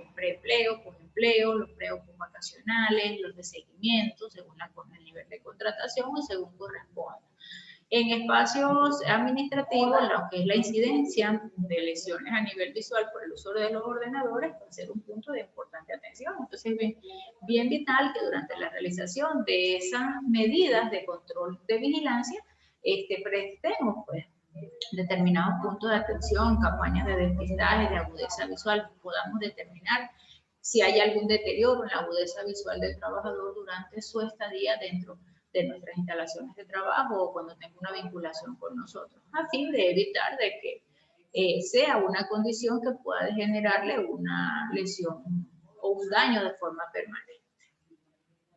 preempleos, posempleos, los preocupacionales, los de seguimiento, según el nivel de contratación o según corresponda. En espacios administrativos, lo que es la incidencia de lesiones a nivel visual por el uso de los ordenadores va a ser un punto de importante atención. Entonces, bien vital que durante la realización de esas medidas de control de vigilancia, prestemos pues determinados puntos de atención, campañas de despistaje, de agudeza visual, podamos determinar si hay algún deterioro en la agudeza visual del trabajador durante su estadía dentro de nuestras instalaciones de trabajo o cuando tenga una vinculación con nosotros, a fin de evitar de que sea una condición que pueda generarle una lesión o un daño de forma permanente.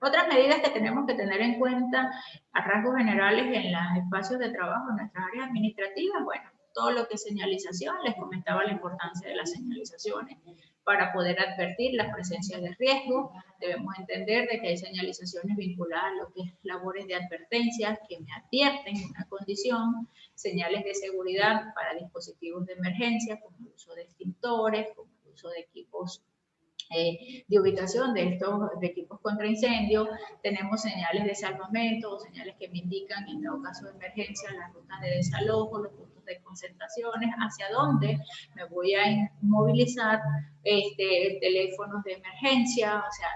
Otras medidas que tenemos que tener en cuenta a rasgos generales en los espacios de trabajo, en nuestras áreas administrativas, bueno, todo lo que es señalización, les comentaba la importancia de las señalizaciones para poder advertir las presencias de riesgo. Debemos entender de que hay señalizaciones vinculadas a lo que es labores de advertencia que me advierten una condición, señales de seguridad para dispositivos de emergencia como el uso de extintores, como el uso de equipos de ubicación de estos equipos contra incendio. Tenemos señales de salvamento, señales que me indican en dado caso de emergencia las rutas de desalojo, los puntos de concentraciones, hacia dónde me voy a movilizar, teléfonos de emergencia. O sea,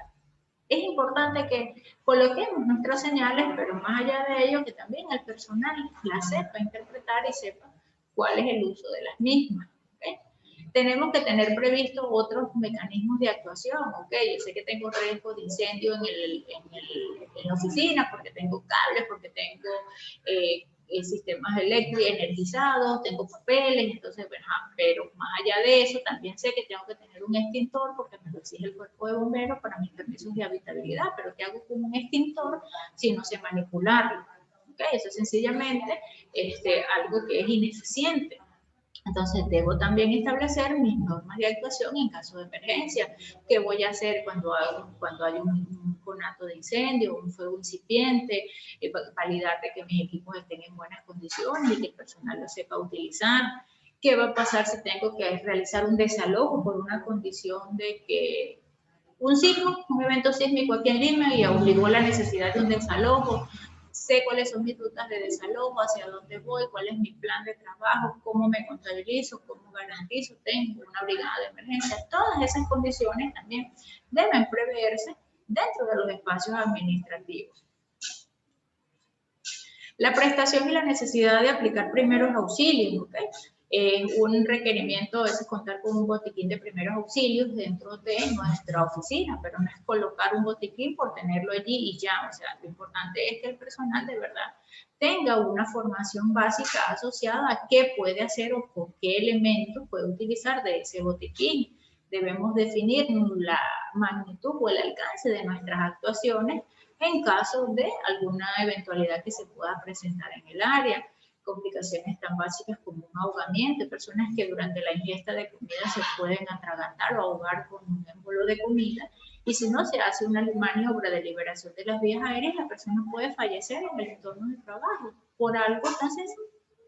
es importante que coloquemos nuestras señales, pero más allá de ello, que también el personal las sepa interpretar y sepa cuál es el uso de las mismas. ¿Okay? Tenemos que tener previsto otros mecanismos de actuación. Okay, yo sé que tengo riesgo de incendio en la oficina porque tengo cables, porque tengo sistemas eléctricos energizados, tengo papeles, entonces, bueno, pero más allá de eso, también sé que tengo que tener un extintor porque me lo exige el cuerpo de bomberos para mis permisos de habitabilidad, pero ¿qué hago con un extintor si no sé manipularlo? Okay, eso es sencillamente algo que es ineficiente. Entonces, debo también establecer mis normas de actuación en caso de emergencia. ¿Qué voy a hacer cuando hay un conato de incendio, un fuego incipiente? Validar de que mis equipos estén en buenas condiciones y que el personal lo sepa utilizar. ¿Qué va a pasar si tengo que realizar un desalojo por una condición de que un sismo, un evento sísmico aquí en Lima y obligó la necesidad de un desalojo? Sé cuáles son mis rutas de desalojo, hacia dónde voy, cuál es mi plan de trabajo, cómo me contabilizo, cómo garantizo, tengo una brigada de emergencia. Todas esas condiciones también deben preverse dentro de los espacios administrativos. La prestación y la necesidad de aplicar primeros auxilios, ¿ok? Un requerimiento es contar con un botiquín de primeros auxilios dentro de nuestra oficina, pero no es colocar un botiquín por tenerlo allí y ya. O sea, lo importante es que el personal de verdad tenga una formación básica asociada a qué puede hacer o con qué elementos puede utilizar de ese botiquín. Debemos definir la magnitud o el alcance de nuestras actuaciones en caso de alguna eventualidad que se pueda presentar en el área. Complicaciones tan básicas como un ahogamiento, personas que durante la ingesta de comida se pueden atragantar o ahogar con un émbolo de comida, y si no se hace una maniobra de liberación de las vías aéreas, la persona puede fallecer en el entorno de trabajo por algo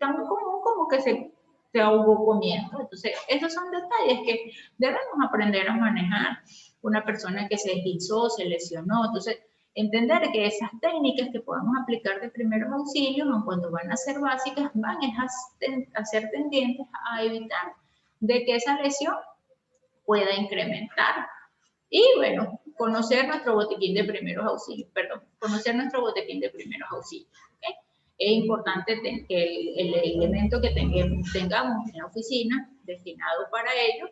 tan común como que se ahogó comiendo. Entonces, esos son detalles que debemos aprender a manejar. Una persona que se deslizó, se lesionó, entonces entender que esas técnicas que podemos aplicar de primeros auxilios, aun cuando van a ser básicas, van a ser tendientes a evitar de que esa lesión pueda incrementar. Y bueno, conocer nuestro botiquín de primeros auxilios, conocer nuestro botiquín de primeros auxilios. ¿Okay? Es importante que el elemento que tengamos en la oficina destinado para ello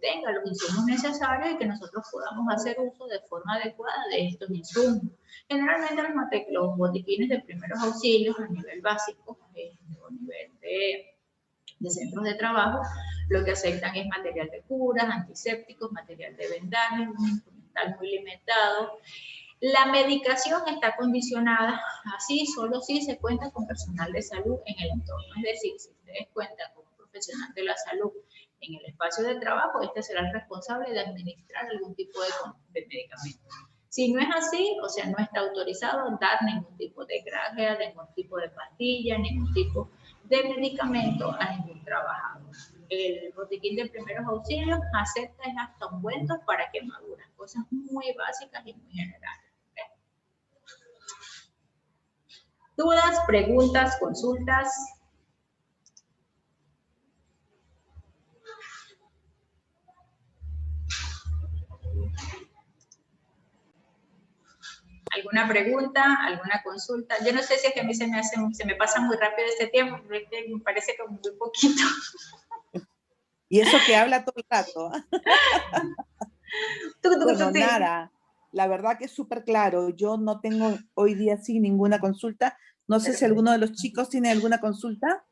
tenga los insumos necesarios y que nosotros podamos hacer uso de forma adecuada de estos insumos. Generalmente los botiquines de primeros auxilios a nivel básico o nivel de centros de trabajo, lo que aceptan es material de curas, antisépticos, material de vendaje, un instrumental muy limitado. La medicación está condicionada así, solo si se cuenta con personal de salud en el entorno. Es decir, si ustedes cuentan con un profesional de la salud en el espacio de trabajo, este será el responsable de administrar algún tipo de medicamento. Si no es así, o sea, no está autorizado dar ningún tipo de grajea, ningún tipo de pastilla, ningún tipo de medicamento a ningún trabajador. El botiquín de primeros auxilios acepta hasta ungüentos para quemaduras, cosas muy básicas y muy generales. ¿Dudas, preguntas, consultas? ¿Alguna pregunta? ¿Alguna consulta? Yo no sé si es que a mí se me pasa muy rápido este tiempo, porque me parece como muy poquito. Y eso que habla todo el rato. Bueno, nada, la verdad que es súper claro. Yo no tengo hoy día sí ninguna consulta. No sé si alguno de los chicos tiene alguna consulta.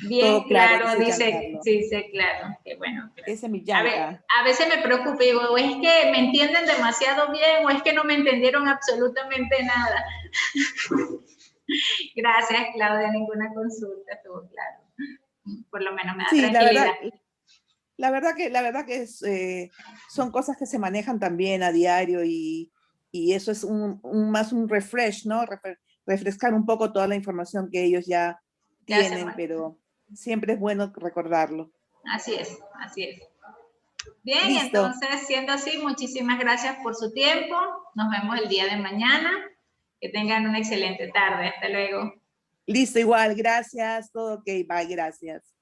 Bien, todo claro, dice dice, sí, claro, que bueno. Esa es mi llanta. A veces me preocupo, digo, o es que me entienden demasiado bien o es que no me entendieron absolutamente nada. Gracias, Claudia, ninguna consulta, estuvo claro. Por lo menos me da tranquilidad. La verdad que son cosas que se manejan también a diario y eso es más un refresh, ¿no? Refrescar un poco toda la información que ellos ya tienen, pero siempre es bueno recordarlo. Así es, así es. Bien, Listo. entonces, siendo así, muchísimas gracias por su tiempo. Nos vemos el día de mañana. Que tengan una excelente tarde. Hasta luego. Listo, igual. Gracias. Todo ok. Bye. Gracias.